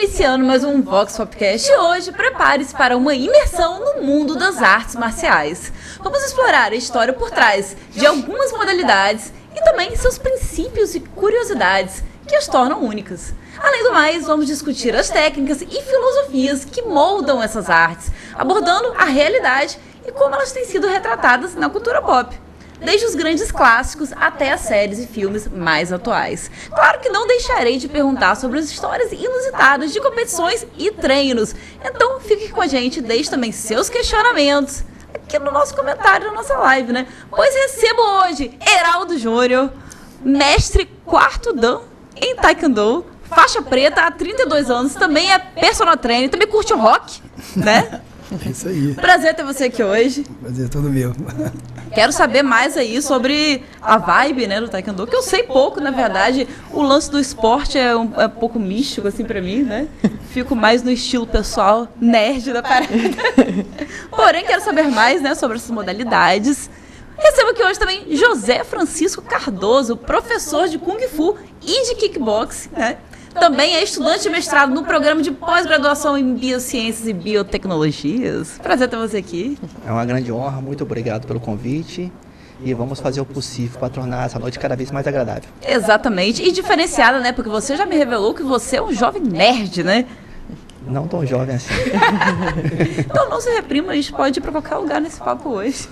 Iniciando mais um Vox Popcast, e hoje prepare-se para uma imersão no mundo das artes marciais. Vamos explorar a história por trás de algumas modalidades e também seus princípios e curiosidades que as tornam únicas. Além do mais, vamos discutir as técnicas e filosofias que moldam essas artes, abordando a realidade e como elas têm sido retratadas na cultura pop. Desde os grandes clássicos até as séries e filmes mais atuais. Claro que não deixarei de perguntar sobre as histórias inusitadas de competições e treinos. Então fique com a gente, deixe também seus questionamentos aqui no nosso comentário da nossa live, né? Pois recebo hoje Heraldo Júnior, mestre quarto dan em Taekwondo, faixa preta há 32 anos, também é personal trainer, também curte o rock, né? É isso aí. Prazer ter você aqui hoje. Prazer é todo meu. Quero saber mais aí sobre a vibe, né, do Taekwondo, que eu sei pouco, na verdade. O lance do esporte é um pouco místico, assim, pra mim, né? Fico mais no estilo pessoal nerd da parada. Porém, quero saber mais, né, sobre essas modalidades. Recebo aqui hoje também José Francisco Cardoso, professor de Kung Fu e de Kickboxing, né? Também é estudante de mestrado no programa de pós-graduação em Biociências e Biotecnologias. Prazer ter você aqui. É uma grande honra, muito obrigado pelo convite. E vamos fazer o possível para tornar essa noite cada vez mais agradável. Exatamente. E diferenciada, né? Porque você já me revelou que você é um jovem nerd, né? Não tão jovem assim. Então não se reprima, a gente pode ir para qualquer lugar nesse papo hoje.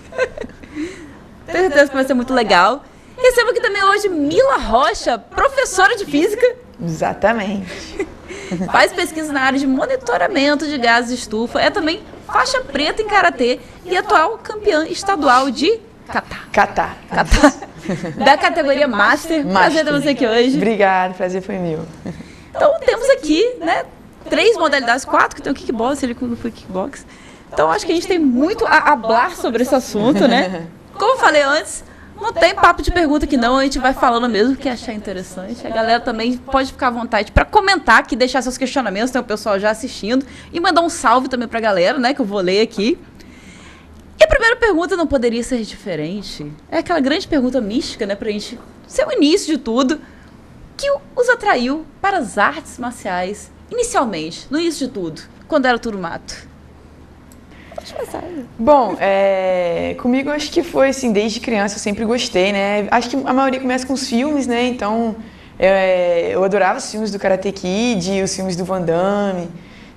Tenho certeza que vai ser muito legal. Recebo aqui também hoje Mila Rocha, professora de física. Exatamente. Faz pesquisa na área de monitoramento de gases de estufa. É também faixa preta em karatê e atual campeã estadual de kata. Da categoria Master. Prazer ter você aqui hoje. Obrigada, prazer foi meu. Então temos aqui, né, 3 modalidades, 4 que tem o kickbox, ele foi kickbox. Então acho que a gente tem muito a falar sobre esse assunto, né? Como eu falei antes, não tem papo de pergunta aqui não, a gente vai falando mesmo o que achar interessante. A galera também pode ficar à vontade para comentar aqui, deixar seus questionamentos, tem o pessoal já assistindo. E mandar um salve também para a galera, né, que eu vou ler aqui. E a primeira pergunta não poderia ser diferente. É aquela grande pergunta mística, né, pra gente ser o início de tudo. Que os atraiu para as artes marciais, inicialmente, no início de tudo, quando era tudo mato? Bom, comigo acho que foi assim, desde criança eu sempre gostei, né? Acho que a maioria começa com os filmes, né? Então, eu adorava os filmes do Karate Kid, os filmes do Van Damme.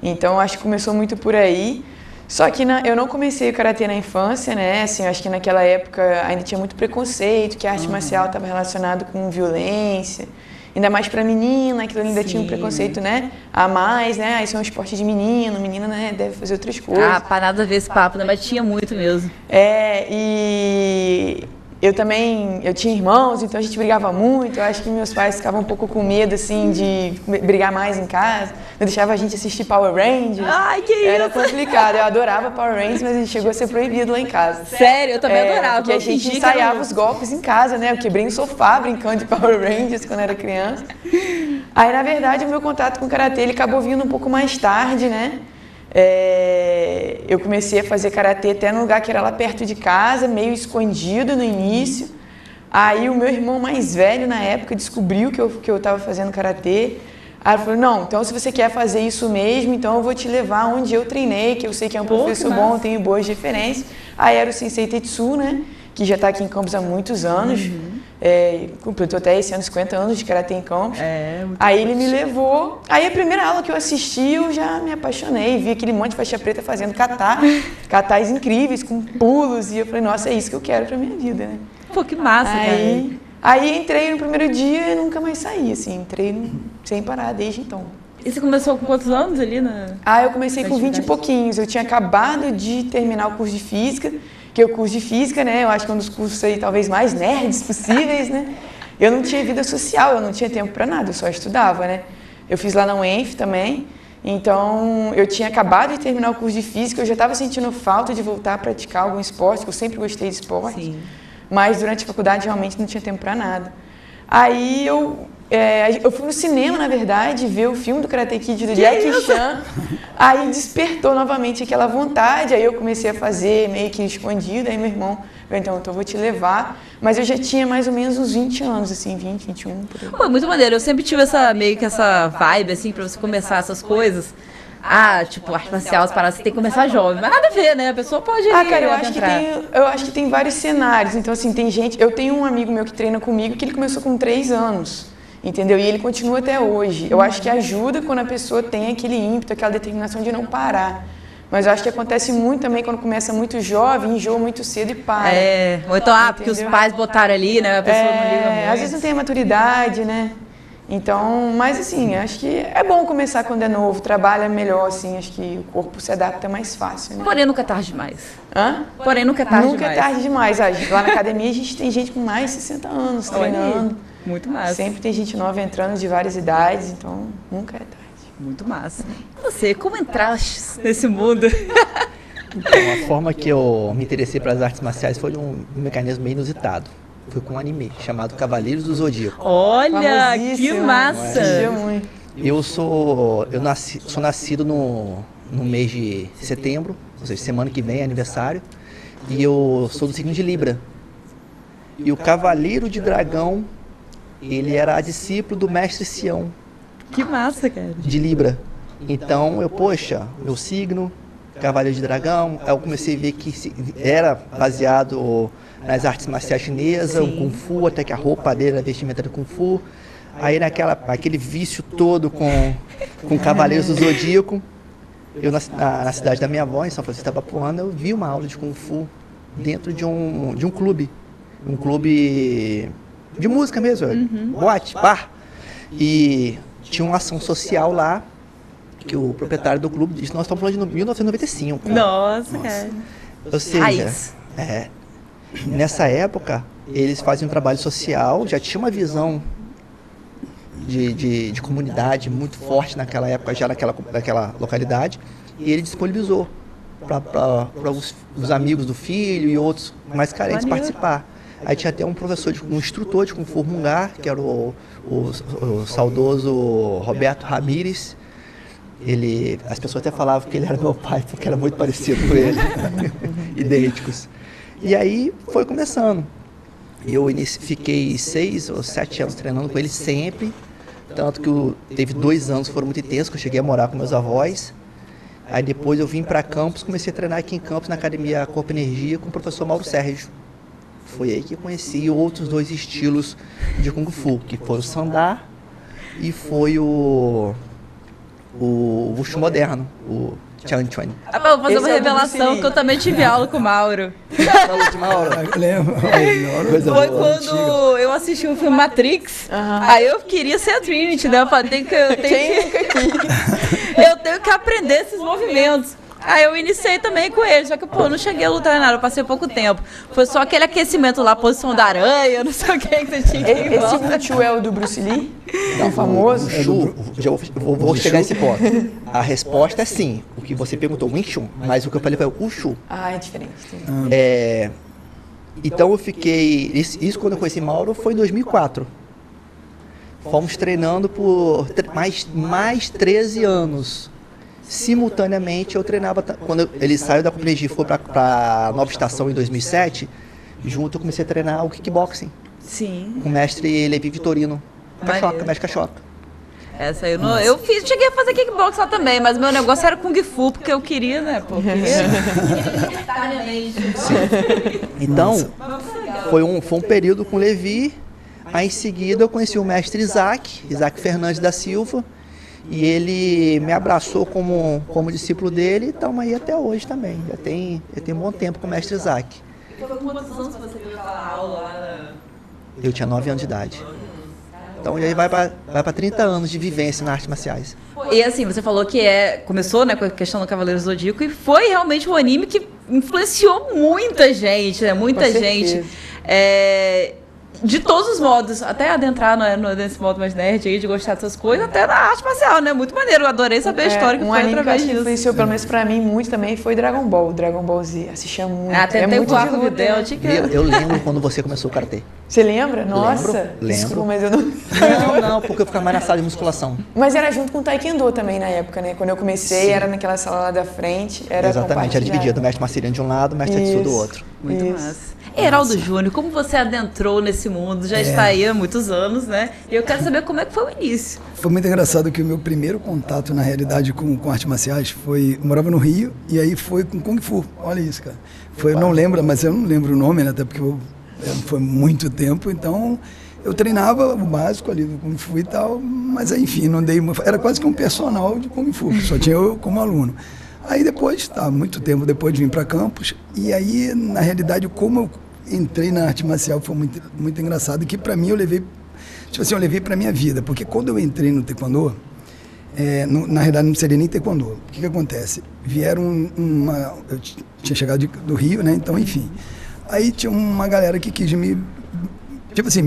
Então, acho que começou muito por aí. Só que eu não comecei o Karatê na infância, né? Assim, acho que naquela época ainda tinha muito preconceito, que a arte marcial estava relacionada com violência. Ainda mais pra menina, aquilo ainda tinha um preconceito, né? A mais, né? Isso é um esporte de menino, menina, né? Deve fazer outras coisas. Ah, para nada a ver esse papo, né? Mas tinha muito mesmo. E eu tinha irmãos, então a gente brigava muito. Eu acho que meus pais ficavam um pouco com medo, assim, de brigar mais em casa. Não deixava a gente assistir Power Rangers. Ai, que isso! Era complicado. Eu adorava Power Rangers, mas a gente chegou a ser proibido lá em casa. Sério? Eu também adorava. Porque a gente ensaiava os golpes em casa, né? Eu quebrei um sofá brincando de Power Rangers quando era criança. Aí, na verdade, o meu contato com o Karatê, ele acabou vindo um pouco mais tarde, né? Eu comecei a fazer karatê até num lugar que era lá perto de casa, meio escondido no início. Aí o meu irmão mais velho na época descobriu que eu estava fazendo karatê. Aí ele falou, não, então se você quer fazer isso mesmo, então eu vou te levar onde eu treinei, que eu sei que é um professor bom, tenho boas referências. Aí era o Sensei Tetsu, né, que já está aqui em Campos há muitos anos. Completou até esse ano 50 anos de karatê em Campos. Aí ele me levou. Aí a primeira aula que eu assisti, eu já me apaixonei. Vi aquele monte de faixa preta fazendo katais incríveis, com pulos. E eu falei, nossa, é isso que eu quero pra minha vida, né? Pô, que massa, cara. Aí entrei no primeiro dia e nunca mais saí, assim. Entrei sem parar desde então. E você começou com quantos anos ali na... Eu comecei com 20 e pouquinhos. Eu tinha acabado de terminar o curso de Física, que é o curso de Física, né? Eu acho que é um dos cursos aí talvez mais nerds possíveis, né? Eu não tinha vida social, eu não tinha tempo para nada, eu só estudava, né? Eu fiz lá na UENF também, então eu tinha acabado de terminar o curso de Física, eu já estava sentindo falta de voltar a praticar algum esporte, que eu sempre gostei de esporte. Sim. Mas durante a faculdade realmente não tinha tempo para nada. Aí eu fui no cinema, na verdade, ver o filme do Karate Kid do Jackie Chan. Aí despertou novamente aquela vontade, aí eu comecei a fazer meio que escondido, aí meu irmão Então eu vou te levar. Mas eu já tinha mais ou menos uns 20 anos, assim, 20, 21, por aí. Pô, muito maneiro. Eu sempre tive meio que essa vibe, assim, pra você começar essas coisas. Tipo, arte marcial, as paradas, você tem que começar jovem. Mas nada a ver, né? A pessoa pode cara, eu acho que tem vários cenários. Então, assim, tem gente... Eu tenho um amigo meu que treina comigo que ele começou com 3 anos. Entendeu? E ele continua até hoje. Eu acho que ajuda quando a pessoa tem aquele ímpeto, aquela determinação de não parar. Mas eu acho que acontece muito também quando começa muito jovem, enjoa muito cedo e para. Ou então, porque os pais botaram ali, né? A pessoa não liga muito. Às vezes não tem a maturidade, né? Então, mas assim, acho que é bom começar quando é novo, trabalha melhor, assim, acho que o corpo se adapta mais fácil, né? Porém, nunca é tarde demais. Hã? Porém, nunca é tarde demais. Nunca é tarde demais. Lá na academia a gente tem gente com mais de 60 anos treinando. Muito massa. Sempre tem gente nova entrando de várias idades, então nunca é tarde. Muito massa. E você, como entraste nesse mundo? Então, a forma que eu me interessei para as artes marciais foi um mecanismo meio inusitado. Foi com um anime chamado Cavaleiros do Zodíaco. Olha, que massa! Eu sou nascido no mês de setembro, ou seja, semana que vem é aniversário, e eu sou do signo de Libra. E o Cavaleiro de Dragão, ele era discípulo do mestre Sião. Que massa, cara. De Libra. Então, meu signo, Cavaleiro de Dragão, aí eu comecei a ver que era baseado nas artes marciais chinesas, o Kung Fu, até que a roupa dele era vestimenta do Kung Fu. Aí aquele vício todo com Cavaleiros do Zodíaco, eu na cidade da minha avó, em São Francisco da Papuana, eu vi uma aula de Kung Fu dentro de um clube. Um clube de música mesmo, boate, bar. E tinha uma ação social lá, que o proprietário do clube disse, nós estamos falando de 1995. Nossa, cara. Ou seja, nessa época, eles faziam um trabalho social, já tinha uma visão de comunidade muito forte naquela época, já naquela localidade, e ele disponibilizou para os amigos do filho e outros mais carentes participar. Aí tinha até um instrutor de Kung Fu Hunggar, que era o saudoso Roberto Ramírez. As pessoas até falavam que ele era meu pai, porque era muito parecido com ele, idênticos. E aí foi começando. Eu fiquei 6 ou 7 anos treinando com ele sempre, tanto que teve 2 anos que foram muito intensos, que eu cheguei a morar com meus avós. Aí depois eu vim para Campos, comecei a treinar aqui em Campos, na Academia Corpo Energia, com o professor Mauro Sérgio. Foi aí que eu conheci outros 2 estilos de Kung Fu, que foi o Sandá e foi o Wushu moderno, o Chan Chuan. Vou fazer uma revelação que eu também tive aula com o Mauro. Aula de Mauro? Lembro. Foi quando eu assisti o filme Matrix. Aí eu queria ser a Trinity, né? Eu falei, eu tenho que aprender esses movimentos. Aí eu iniciei também com ele, só que, não cheguei a lutar nada, eu passei pouco tempo. Foi só aquele aquecimento lá, posição da aranha, não sei o que você tinha que ir. Esse Wushu é o do Bruce Lee? É o famoso? Wushu, vou chegar nesse ponto. A resposta é sim, o que você perguntou, Wing Chun, mas o que eu falei foi o Wushu. É diferente. Então eu fiquei, isso quando eu conheci Mauro foi em 2004. Fomos treinando por mais 13 anos. Simultaneamente eu treinava, quando ele saiu da Companhia e foi para Nova Estação em 2007, junto eu comecei a treinar o kickboxing. Sim. Com o mestre Levi Vitorino, mestre Cachoca. Essa aí cheguei a fazer kickbox lá também, mas meu negócio era Kung Fu, porque eu queria, né? Então, foi um período com o Levi, aí em seguida eu conheci o mestre Isaac Fernandes da Silva, e ele me abraçou como discípulo dele, e estamos aí até hoje também. Já tem um bom tempo com o mestre Isaac. Foi quantos anos que você deu aquela aula lá? Eu tinha 9 anos de idade. Então já vai para 30 anos de vivência nas artes marciais. E assim, você falou que começou, né, com a questão do Cavaleiro Zodíaco, e foi realmente um anime que influenciou muita gente, né? Muita gente. De todos os modos, até adentrar nesse modo mais nerd aí, de gostar dessas coisas, até na arte marcial, né? Muito maneiro, eu adorei saber a história que foi através disso. Influenciou, pelo menos pra mim, muito também, foi Dragon Ball Z, assistia muito. Até tem o arco do Delt. Eu lembro quando você começou o Karatê. Você lembra? Nossa! Lembro. Desculpa, mas eu não... Não, porque eu ficava mais na sala de musculação. Mas era junto com o Taekwondo também na época, né? Quando eu comecei, era naquela sala lá da frente. Exatamente, era dividido, o mestre Marcelino de um lado, o mestre Tetsu do outro. Muito massa. Heraldo Júnior, como você adentrou nesse mundo? Já está aí há muitos anos, né? E eu quero saber como é que foi o início. Foi muito engraçado que o meu primeiro contato, na realidade, com artes marciais foi... Eu morava no Rio e aí foi com Kung Fu. Olha isso, cara. Foi, eu não lembro, mas eu não lembro o nome, né? Até porque foi muito tempo, então... Eu treinava o básico ali do Kung Fu e tal, mas enfim, não dei... Era quase que um personal de Kung Fu, só tinha eu como aluno. Aí depois, muito tempo depois de vir para Campos, e aí, na realidade, como eu entrei na arte marcial foi muito, muito engraçado, que para mim eu levei para minha vida, porque quando eu entrei no Taekwondo, na realidade não seria nem Taekwondo. O que acontece? Vieram eu tinha chegado do Rio, né? Então, enfim. Aí tinha uma galera que quis me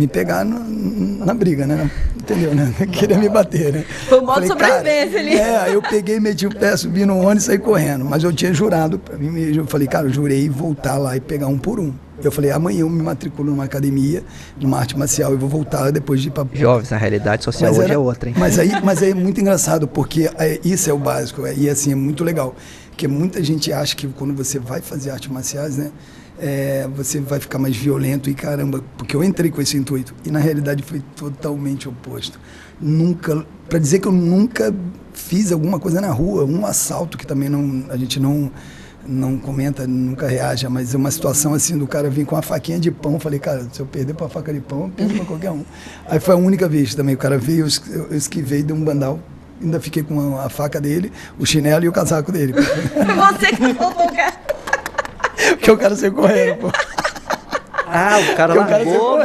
pegar na briga, né? Entendeu, né? Queria me bater, né? Foi um modo de sobrevivência ali. Aí eu peguei, meti o pé, subi no ônibus e saí correndo. Mas eu tinha jurado pra mim mesmo. Eu falei, cara, eu jurei voltar lá e pegar um por um. Eu falei, amanhã eu me matriculo numa academia de uma arte marcial e vou voltar depois de ir pra... Jovens, na realidade social hoje é outra, hein? Mas aí é muito engraçado, porque isso é o básico. E assim, é muito legal. Porque muita gente acha que quando você vai fazer artes marciais, né? Você vai ficar mais violento e caramba, porque eu entrei com esse intuito e na realidade foi totalmente oposto. Para dizer que eu nunca fiz alguma coisa na rua, um assalto que também a gente não comenta, nunca reage, mas é uma situação assim do cara vir com uma faquinha de pão, eu falei, cara, se eu perder pra faca de pão, eu perdo pra qualquer um. Aí foi a única vez também, o cara veio, eu esquivei de um bandal. Ainda fiquei com a faca dele, o chinelo e o casaco dele. Você que soltou o cara. Porque o cara saiu correndo, pô. O cara largou. O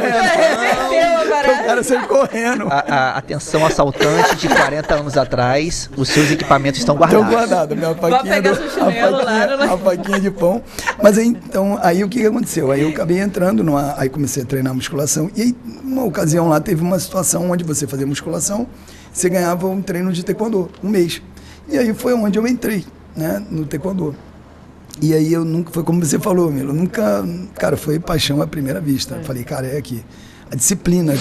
cara saiu correndo. Atenção, assaltante de 40 anos atrás, os seus equipamentos estão guardados. Estão guardados, minha faquinha, a faquinha de pão. Mas aí, então, aí o que aconteceu? Aí eu acabei entrando, aí comecei a treinar musculação, e aí, numa ocasião lá, teve uma situação onde você fazia musculação, você ganhava um treino de taekwondo, um mês. E aí foi onde eu entrei, né, no taekwondo. E aí eu nunca, foi como você falou, Milo, nunca, cara, foi paixão à primeira vista. Eu falei, cara, é aqui. A disciplina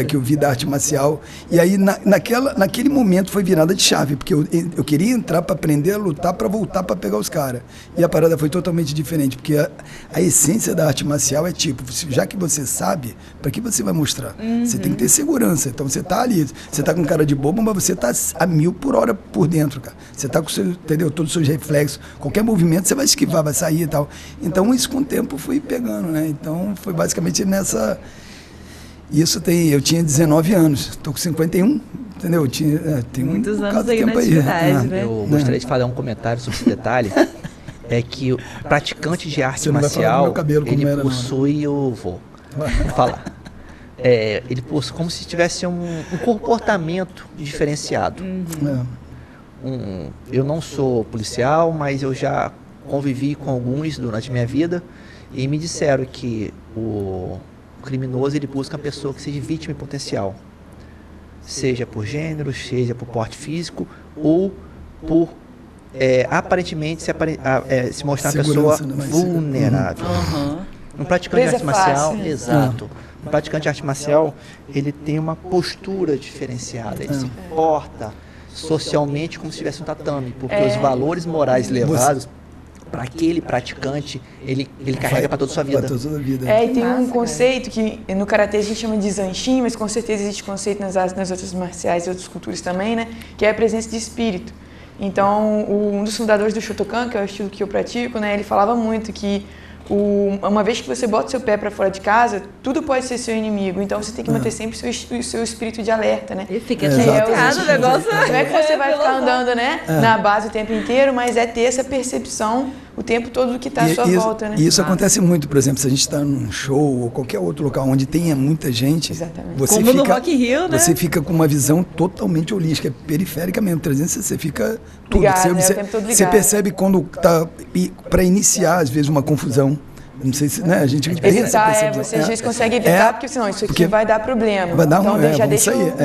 que eu vi da arte marcial. E aí, naquele momento, foi virada de chave, porque eu queria entrar para aprender a lutar, para voltar para pegar os caras. E a parada foi totalmente diferente, porque a essência da arte marcial é tipo, já que você sabe, para que você vai mostrar? Você tem que ter segurança. Então, você tá ali, você tá com cara de bobo, mas você tá a 1000 por hora por dentro, cara. Você tá com entendeu? Todos os seus reflexos. Qualquer movimento, você vai esquivar, vai sair e tal. Então, isso com o tempo fui pegando, né? Então, foi basicamente nessa... eu tinha 19 anos, estou com 51, entendeu? Tem muitos anos de aí tempo na atividade, né? Eu gostaria de fazer um comentário sobre esse detalhe, é que o praticante de arte marcial, ele possui vou falar, ele possui como se tivesse um comportamento diferenciado. Eu não sou policial, mas eu já convivi com alguns durante minha vida e me disseram que o criminoso, ele busca uma pessoa que seja vítima em potencial, seja por gênero, seja por porte físico ou por aparentemente se mostrar uma pessoa vulnerável. Um praticante de arte marcial, exato. Um praticante de arte marcial, ele tem uma postura diferenciada, ele se porta socialmente como se tivesse um tatame, porque os valores morais levados para aquele praticante, ele carrega para toda a sua vida. E tem um conceito que no karatê a gente chama de zanshin, mas com certeza existe conceito nas outras marciais e outras culturas também, né? Que é a presença de espírito. Então, um dos fundadores do Shotokan, que é o estilo que eu pratico, né? Ele falava muito que uma vez que você bota seu pé para fora de casa, tudo pode ser seu inimigo. Então você tem que manter sempre o seu espírito de alerta, né? E fica chateado o negócio. Não é que você vai ficar andando, né, na base o tempo inteiro, mas é ter essa percepção o tempo todo do que está à sua volta, né? E isso acontece muito, por exemplo, se a gente está num show ou qualquer outro local onde tenha muita gente, como no Rock in Rio, né? Você fica com uma visão totalmente holística, periférica mesmo, 360, você fica tudo. Ligado, você percebe quando está para iniciar, às vezes, uma confusão. Não sei se, né, a gente evitar, você às vezes consegue evitar, porque senão isso aqui vai dar problema. Vai dar então deixa eu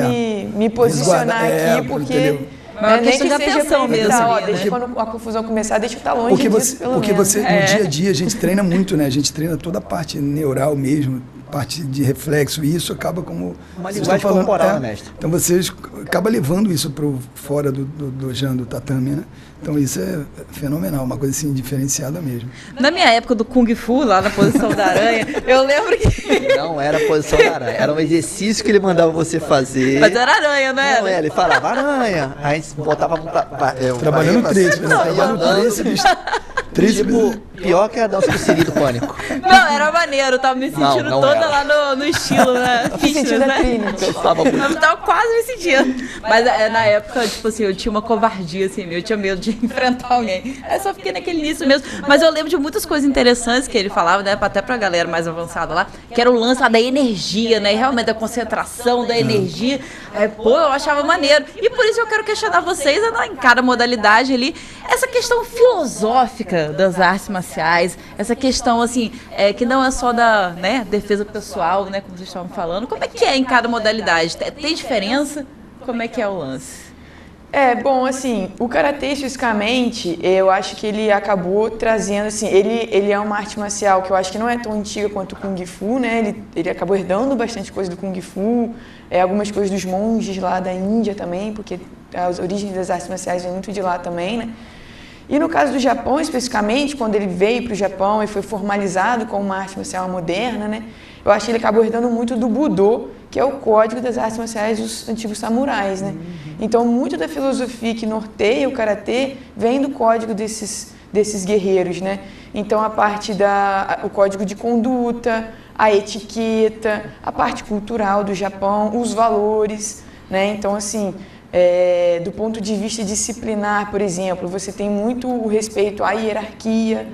me posicionar aqui, porque... Entendeu? Mas nem que seja atenção mesmo. Deixa quando a confusão começar, deixa eu estar longe disso, pelo menos. Porque no dia a dia, a gente treina muito, né? A gente treina toda a parte neural mesmo, parte de reflexo, e isso acaba como... Uma linguagem corporal, né, mestre? Então você acaba levando isso para fora do Jan, do tatame, né? Então isso é fenomenal, uma coisa assim diferenciada mesmo. Na minha época do Kung Fu, lá na posição da aranha, eu lembro que... Não era a posição da aranha, era um exercício que ele mandava você fazer. Mas era aranha, não era? Não, ele falava aranha, aí botava trabalhando tríceps, né? Trabalhando tríceps. Tipo, pior que a dança do Siri do Pânico. Não, era maneiro, eu tava me sentindo não toda era. lá no estilo, né? Sentindo a clínica. Eu tava muito... Eu tava quase me sentindo. Mas na época, tipo assim, eu tinha uma covardia, assim, eu tinha medo de enfrentar alguém. Aí só fiquei naquele início mesmo. Mas eu lembro de muitas coisas interessantes que ele falava, né? Até pra galera mais avançada lá, que era o lance lá da energia, né? Realmente da concentração, da energia. Aí, pô, eu achava maneiro. E por isso eu quero questionar vocês, em cada modalidade ali, essa questão filosófica das artes marciais, essa questão, assim, que não é só da, né, defesa pessoal, né? Como vocês estavam falando. Como é que é em cada modalidade? Tem diferença? Como é que é o lance? Bom, assim, o karatê especificamente, eu acho que ele acabou trazendo, assim, ele é uma arte marcial que eu acho que não é tão antiga quanto o Kung Fu, né? Ele acabou herdando bastante coisa do Kung Fu, algumas coisas dos monges lá da Índia também, porque as origens das artes marciais vêm muito de lá também, né? E no caso do Japão, especificamente, quando ele veio para o Japão e foi formalizado como uma arte marcial moderna, né? Eu acho que ele acabou herdando muito do Budô, que é o código das artes marciais dos antigos samurais, né? Então, muito da filosofia que norteia o karatê vem do código desses guerreiros, né? Então, a parte o código de conduta, a etiqueta, a parte cultural do Japão, os valores, né? Então, assim, do ponto de vista disciplinar, por exemplo, você tem muito o respeito à hierarquia,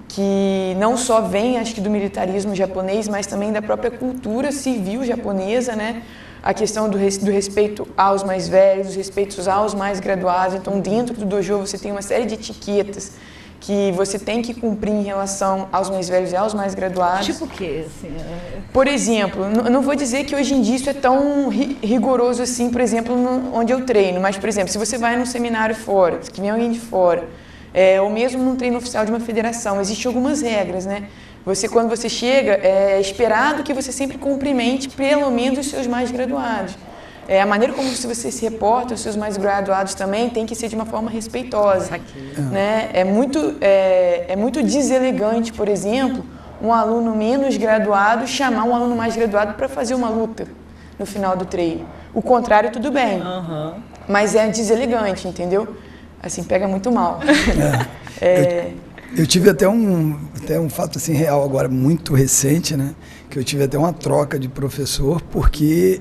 que não só vem, acho que, do militarismo japonês, mas também da própria cultura civil japonesa, né? A questão do respeito aos mais velhos, dos respeitos aos mais graduados. Então, dentro do dojo, você tem uma série de etiquetas que você tem que cumprir em relação aos mais velhos e aos mais graduados. Tipo o quê? Assim, Por exemplo, não vou dizer que hoje em dia isso é tão rigoroso assim, por exemplo, onde eu treino, mas, por exemplo, se você vai num seminário fora, que vem alguém de fora, ou mesmo num treino oficial de uma federação, existem algumas regras, né? Quando você chega, é esperado que você sempre cumprimente pelo menos os seus mais graduados. A maneira como você se reporta aos seus mais graduados também tem que ser de uma forma respeitosa, né? É muito deselegante, por exemplo, um aluno menos graduado chamar um aluno mais graduado para fazer uma luta no final do treino. O contrário, tudo bem, mas é deselegante, entendeu? Assim, pega muito mal. Eu tive até um fato assim real agora muito recente, né? Que eu tive até uma troca de professor porque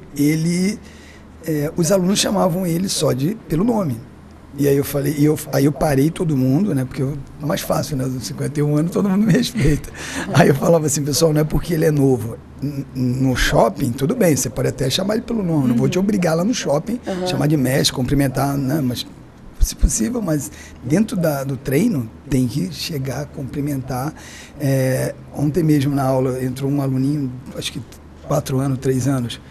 os alunos chamavam ele só pelo nome. E aí eu falei, aí eu parei todo mundo, né? Porque é mais fácil, né? Aos 51 anos todo mundo me respeita. Aí eu falava assim, pessoal, não é porque ele é novo. No shopping, tudo bem, você pode até chamar ele pelo nome. Não vou te obrigar lá no shopping, chamar de mestre, cumprimentar, né? Mas se possível, mas dentro do treino tem que chegar a cumprimentar. Ontem mesmo na aula entrou um aluninho, acho que 4 anos, 3 anos.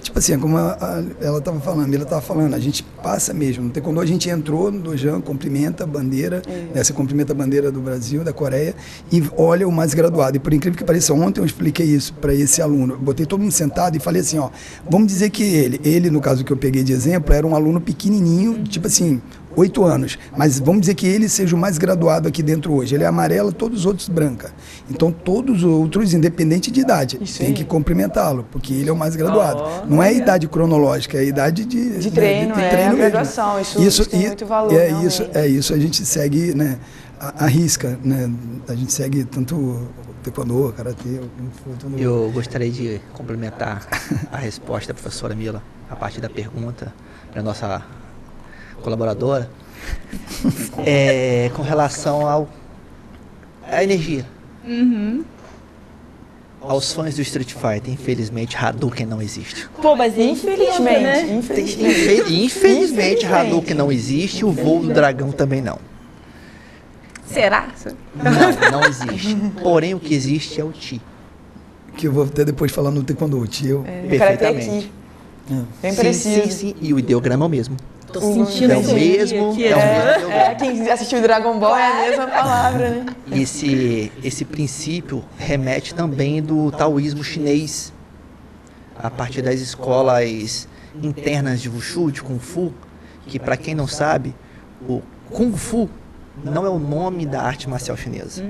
Tipo assim, como ela estava falando, a gente passa mesmo. Quando a gente entrou no dojo, cumprimenta a bandeira, você cumprimenta a bandeira do Brasil, da Coreia, e olha o mais graduado. E por incrível que pareça, ontem eu expliquei isso para esse aluno. Eu botei todo mundo sentado e falei assim, vamos dizer que ele, no caso que eu peguei de exemplo, era um aluno pequenininho, tipo assim, 8 anos, mas vamos dizer que ele seja o mais graduado aqui dentro hoje. Ele é amarelo, todos os outros branca. Então, todos os outros, independente de idade, tem que cumprimentá-lo, porque ele é o mais graduado. Não é a idade cronológica, é a idade de treino, de treino a graduação. Isso tem muito valor. Isso a gente segue, né, a risca, né? A gente segue tanto taekwondo, karatê. Eu gostaria de complementar a resposta da professora Mila, a partir da pergunta para a nossa colaboradora, com relação à energia. Aos fãs do Street Fighter, infelizmente, Hadouken não existe. Pô, mas infelizmente, né? Infelizmente, Hadouken não existe, o voo do dragão também não. Será? Não existe. Porém, o que existe é o Chi. Que eu vou até depois falar no taekwondo, o Chi. Perfeitamente. Bem parecido. Sim, e o ideograma é o mesmo. Tô sentindo é o mesmo, aqui, quem assistiu Dragon Ball é a mesma palavra, né? Esse princípio remete também do taoísmo chinês, a partir das escolas internas de Wushu, de Kung Fu, que para quem não sabe, o Kung Fu não é o nome da arte marcial chinesa.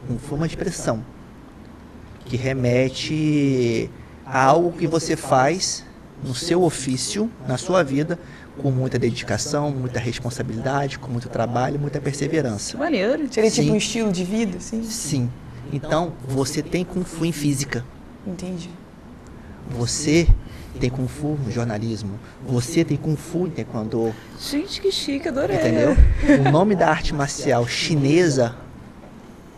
Kung Fu é uma expressão que remete a algo que você faz no seu ofício, na sua vida, com muita dedicação, muita responsabilidade, com muito trabalho, muita perseverança. Que maneiro. Seria tipo um estilo de vida, assim? Sim. Então, você tem Kung Fu em física. Entendi. Você tem Kung Fu no jornalismo. Você tem Kung Fu em Taekwondo. Gente, que chique, adorei. Entendeu? O nome da arte marcial chinesa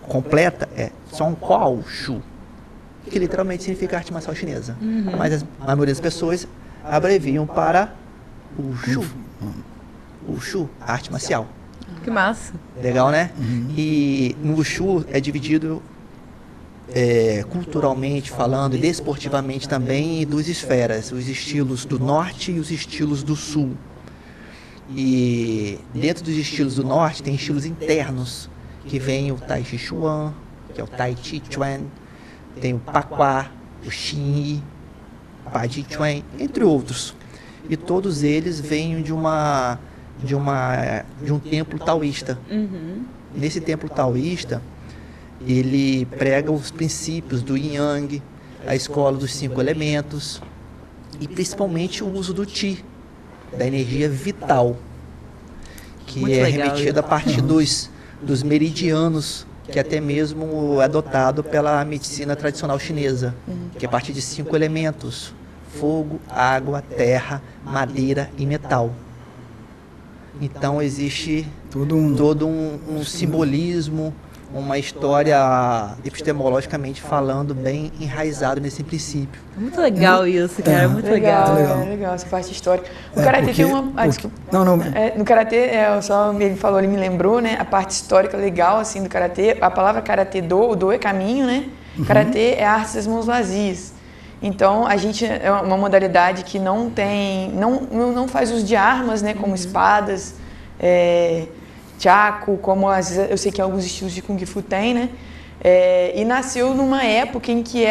completa é Song Kuo Shu, que literalmente significa arte marcial chinesa. Mas a maioria das pessoas abreviam para o Shu. O Shu, a arte marcial. Que massa. Legal, né? E no Wushu é dividido culturalmente falando e desportivamente também em duas esferas, os estilos do norte e os estilos do sul. E dentro dos estilos do norte tem estilos internos, que vem o Tai Chi Chuan, que é o Tai Chi Chuan, tem o Pakwa, o Xinyi, o Pa Ji Chuan, entre outros. E todos eles vêm de um templo taoísta. Nesse templo taoísta, ele prega os princípios do Yin Yang, a escola dos 5 elementos e principalmente o uso do Qi, da energia vital, que Muito é legal, remetida a partir dos meridianos, que até mesmo é adotado pela medicina tradicional chinesa, que é a partir de 5 elementos: fogo, água, terra, madeira e metal. Então existe todo um simbolismo, uma história epistemologicamente falando bem enraizado nesse princípio. Muito legal isso, cara, muito legal. É legal essa parte histórica. O Karatê tem uma... no Karatê, ele falou, ele me lembrou, né, a parte histórica legal, assim, do Karatê. A palavra Karatê-do, o do é caminho, né? Karatê é arte das mãos vazias. Então, a gente é uma modalidade que não faz uso de armas, né, como espadas, chaco, como eu sei que alguns estilos de Kung Fu tem, né? E nasceu numa época em que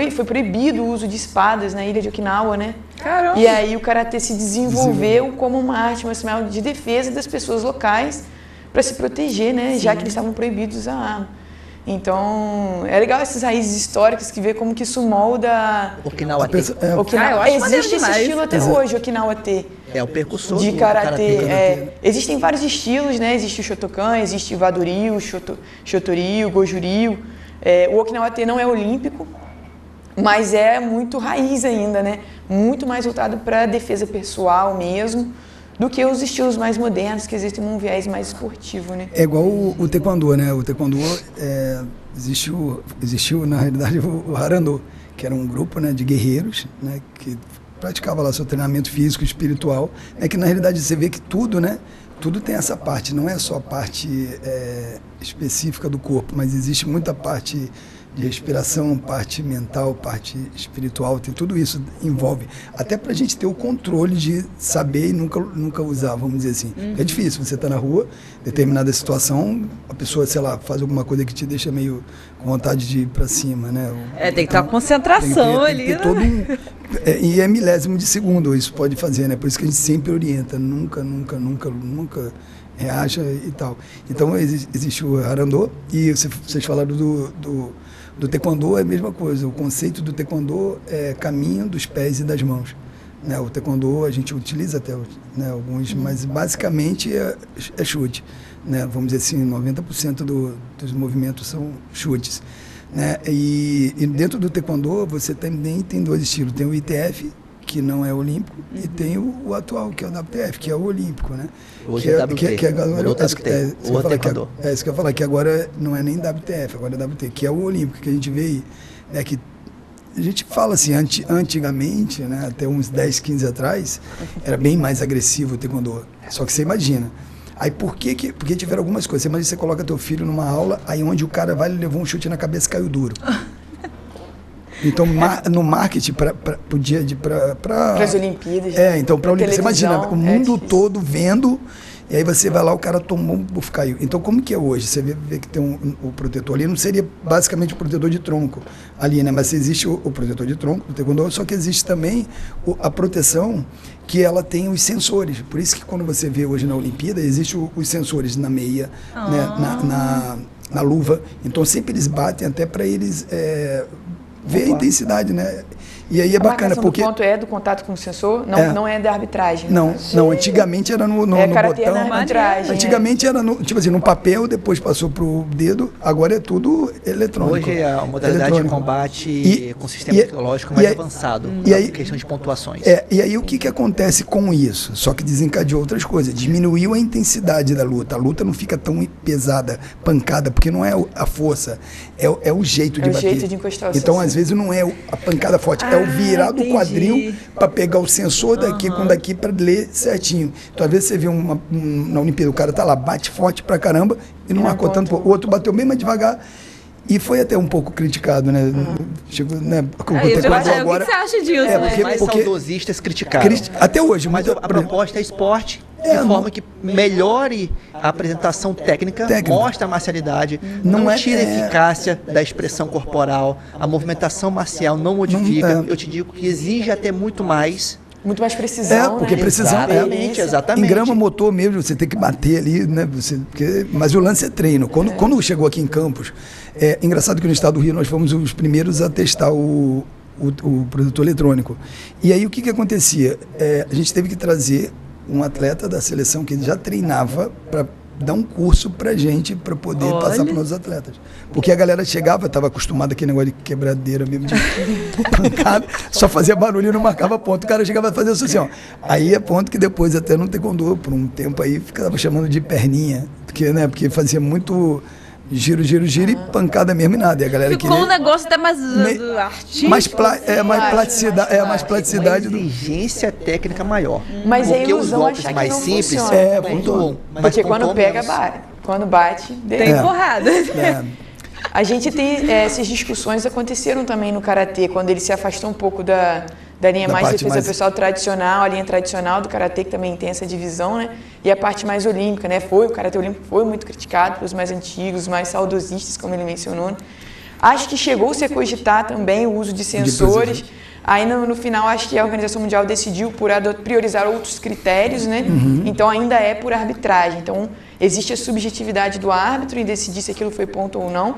foi proibido o uso de espadas na ilha de Okinawa, né? Caramba! E aí o Karatê se desenvolveu como uma arte marcial de defesa das pessoas locais para se proteger, né? Já que eles estavam proibidos de usar arma. Então, é legal essas raízes históricas que vê como que isso molda... Okinawa Te. Existe esse estilo até hoje, Okinawa Te. É o percussor de do Karatê. Existem vários estilos, né? Existe o Shotokan, existe o Iwadoryu, o Shotoryu, o Gojuryu. O Okinawa Te não é olímpico, mas é muito raiz ainda, né? Muito mais voltado para a defesa pessoal mesmo, do que os estilos mais modernos, que existem um viés mais esportivo, né? É igual o Taekwondo, né? O Taekwondo existiu, na realidade, o Harando, que era um grupo, né, de guerreiros, né, que praticava lá seu treinamento físico e espiritual. É que, na realidade, você vê que tudo, né? Tudo tem essa parte, não é só a parte específica do corpo, mas existe muita parte de respiração, parte mental, parte espiritual, tem tudo isso envolve. Até para a gente ter o controle de saber e nunca usar, vamos dizer assim. É difícil, você tá na rua, determinada situação, a pessoa, sei lá, faz alguma coisa que te deixa meio com vontade de ir para cima, né? Tem que ter uma concentração ali, tem todo e é milésimo de segundo isso pode fazer, né? Por isso que a gente sempre orienta, nunca reaja e tal. Então existe o Harando e vocês falaram do Taekwondo, é a mesma coisa. O conceito do Taekwondo é caminho dos pés e das mãos, né? O Taekwondo a gente utiliza até, né, alguns, mas basicamente é chute, né? Vamos dizer assim, 90% dos movimentos são chutes, né? E dentro do Taekwondo você também tem 2 estilos. Tem o ITF, que não é olímpico, e tem o atual, que é o WTF, que é o olímpico, né? Hoje é WT. Isso que eu ia falar, que agora não é nem WTF, agora é WT, que é o olímpico, que a gente vê aí, né, que a gente fala assim, antigamente, né, até uns 10, 15 atrás, era bem mais agressivo o Taekwondo. Só que você imagina. Aí porque tiveram algumas coisas. Você imagina, você coloca teu filho numa aula, aí onde o cara vai, ele levou um chute na cabeça e caiu duro. Então, no marketing, para o dia de... Para as Olimpíadas. Então, para a Olimpíada. Você imagina, o mundo todo vendo, e aí você vai lá, o cara tomou, o bufo caiu. Então, como que é hoje? Você vê que tem o protetor ali, não seria basicamente o protetor de tronco ali, né? Mas existe o protetor de tronco do taekwondo, só que existe também a proteção que ela tem os sensores. Por isso que quando você vê hoje na Olimpíada, existem os sensores na meia, né? Na luva. Então, sempre eles batem até para eles ver a intensidade, né? E aí é bacana, porque... O ponto é do contato com o sensor, não é da arbitragem. Não, antigamente era no botão. Na arbitragem, antigamente era no papel, depois passou pro dedo, agora é tudo eletrônico. Hoje é a modalidade de combate com sistema tecnológico mais avançado, questão de pontuações. E aí o que acontece com isso? Só que desencadeou outras coisas, diminuiu a intensidade da luta. A luta não fica tão pesada, pancada, porque não é a força, é o jeito de bater. É o jeito de encostar o Então, sensor. às vezes, não é a pancada forte, é o virar do quadril para pegar o sensor daqui com daqui para ler certinho. Então, às vezes, você vê na Olimpíada, o cara tá lá, bate forte pra caramba e não marcou tanto. O outro bateu bem mais devagar. E foi até um pouco criticado, né? Chegou, né? O que você acha disso? Mais saudosistas criticaram. Até hoje. Mas a proposta é esporte, de forma que melhore a apresentação técnica. Mostra a marcialidade, não tira a eficácia da expressão corporal, a movimentação marcial não modifica. Eu te digo que exige até muito mais. Muito mais precisão, porque né? precisão exatamente. Em grama motor mesmo, você tem que bater ali, né? Mas o lance é treino. Quando chegou aqui em Campos, engraçado que no estado do Rio nós fomos os primeiros a testar o produtor eletrônico. E aí o que acontecia? A gente teve que trazer um atleta da seleção que já treinava para dar um curso pra gente, para poder passar para nossos atletas. Porque a galera chegava, estava acostumada aquele negócio de quebradeira mesmo, de pancada, só fazia barulho e não marcava ponto. O cara chegava a fazer isso assim, ó. Aí é ponto que depois até no taekwondo, por um tempo aí, ficava chamando de perninha, porque fazia muito giro e pancada mesmo e nada. E a galera ficou um negócio até mais artístico. Mais platicidade. Uma exigência técnica maior. Mas porque é os golpes mais simples pontuam. Porque quando pega, bate. Quando bate, tem porrada. A gente tem essas discussões aconteceram também no karatê, quando ele se afastou um pouco da linha mais de defesa pessoal tradicional, a linha tradicional do karatê, que também tem essa divisão, né? E a parte mais olímpica, né? O karatê olímpico foi muito criticado pelos mais antigos, mais saudosistas, como ele mencionou. Acho que chegou-se a cogitar também o uso de sensores. Aí no final acho que a Organização Mundial decidiu por priorizar outros critérios, né? Então ainda é por arbitragem. Então existe a subjetividade do árbitro em decidir se aquilo foi ponto ou não.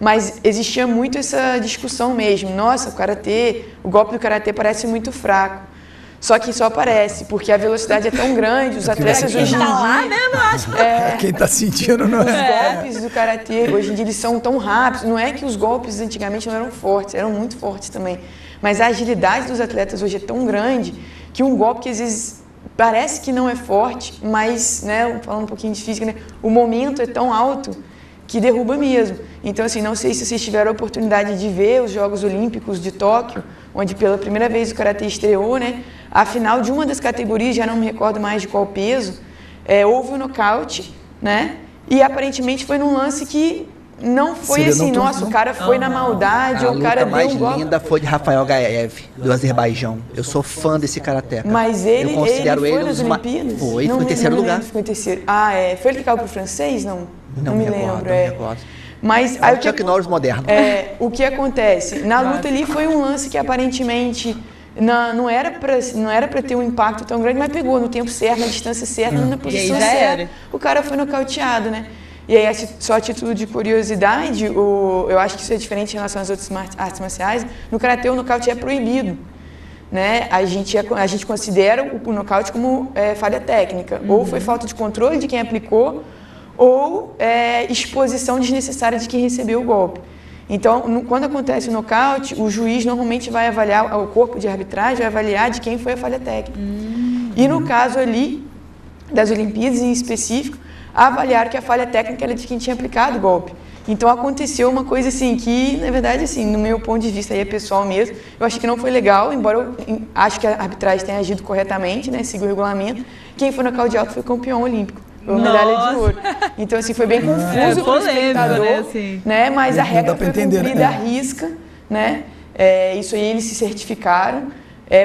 Mas existia muito essa discussão mesmo. Nossa, o golpe do karatê parece muito fraco. Só que só parece, porque a velocidade é tão grande, os atletas hoje em dia... Quem está sentindo, não é? Os golpes do karatê, hoje em dia, eles são tão rápidos. Não é que os golpes antigamente não eram fortes, eram muito fortes também. Mas a agilidade dos atletas hoje é tão grande que um golpe que às vezes parece que não é forte, mas, né, falando um pouquinho de física, né, o momento é tão alto que derruba mesmo. Então, assim, não sei se vocês tiveram a oportunidade de ver os Jogos Olímpicos de Tóquio, onde pela primeira vez o karatê estreou, né? A final de uma das categorias, já não me recordo mais de qual peso, houve um nocaute, né? E aparentemente foi num lance que não foi assim, nossa, o cara foi na maldade, ou o cara deu um golpe. A luta mais linda foi de Rafael Gaev, do Azerbaijão. Eu sou fã desse karateca. Mas ele foi nas Olimpíadas? Foi em terceiro lugar. Ficou em terceiro. Foi ele que caiu pro francês? Não me lembro. Não me recordo. Mas aí, o Chuck Norris moderno. O que acontece? Na luta ali foi um lance que aparentemente não era para ter um impacto tão grande, mas pegou no tempo certo, na distância certa, na posição certa. O cara foi nocauteado, né? E aí, só a título de curiosidade, eu acho que isso é diferente em relação às outras artes marciais. No karatê, o nocaute é proibido. Né? A gente considera o nocaute como falha técnica. Ou foi falta de controle de quem aplicou, ou exposição desnecessária de quem recebeu o golpe. Então, quando acontece o nocaute, o juiz normalmente vai avaliar, o corpo de arbitragem vai avaliar de quem foi a falha técnica. E no caso ali, das Olimpíadas em específico, avaliaram que a falha técnica era de quem tinha aplicado o golpe. Então aconteceu uma coisa assim que, na verdade, assim, no meu ponto de vista aí é pessoal mesmo, eu achei que não foi legal, embora eu acho que a arbitragem tenha agido corretamente, né, seguiu o regulamento. Quem foi nocauteado foi campeão olímpico, foi medalha de ouro. Então assim, foi bem confuso para o espectador, né, mas a regra foi cumprida à risca, né? Isso aí eles se certificaram,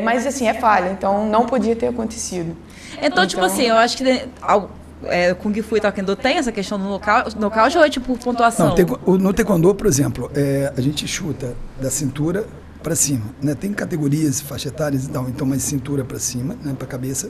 mas assim, é falha, então não podia ter acontecido. Então, tipo assim, eu acho que Kung Fu e Taekwondo tem essa questão do nocaute ou é tipo pontuação? Não, no Taekwondo, por exemplo, a gente chuta da cintura para cima, né? Tem categorias, faixa etárias e tal, então mais cintura para cima, né, para cabeça,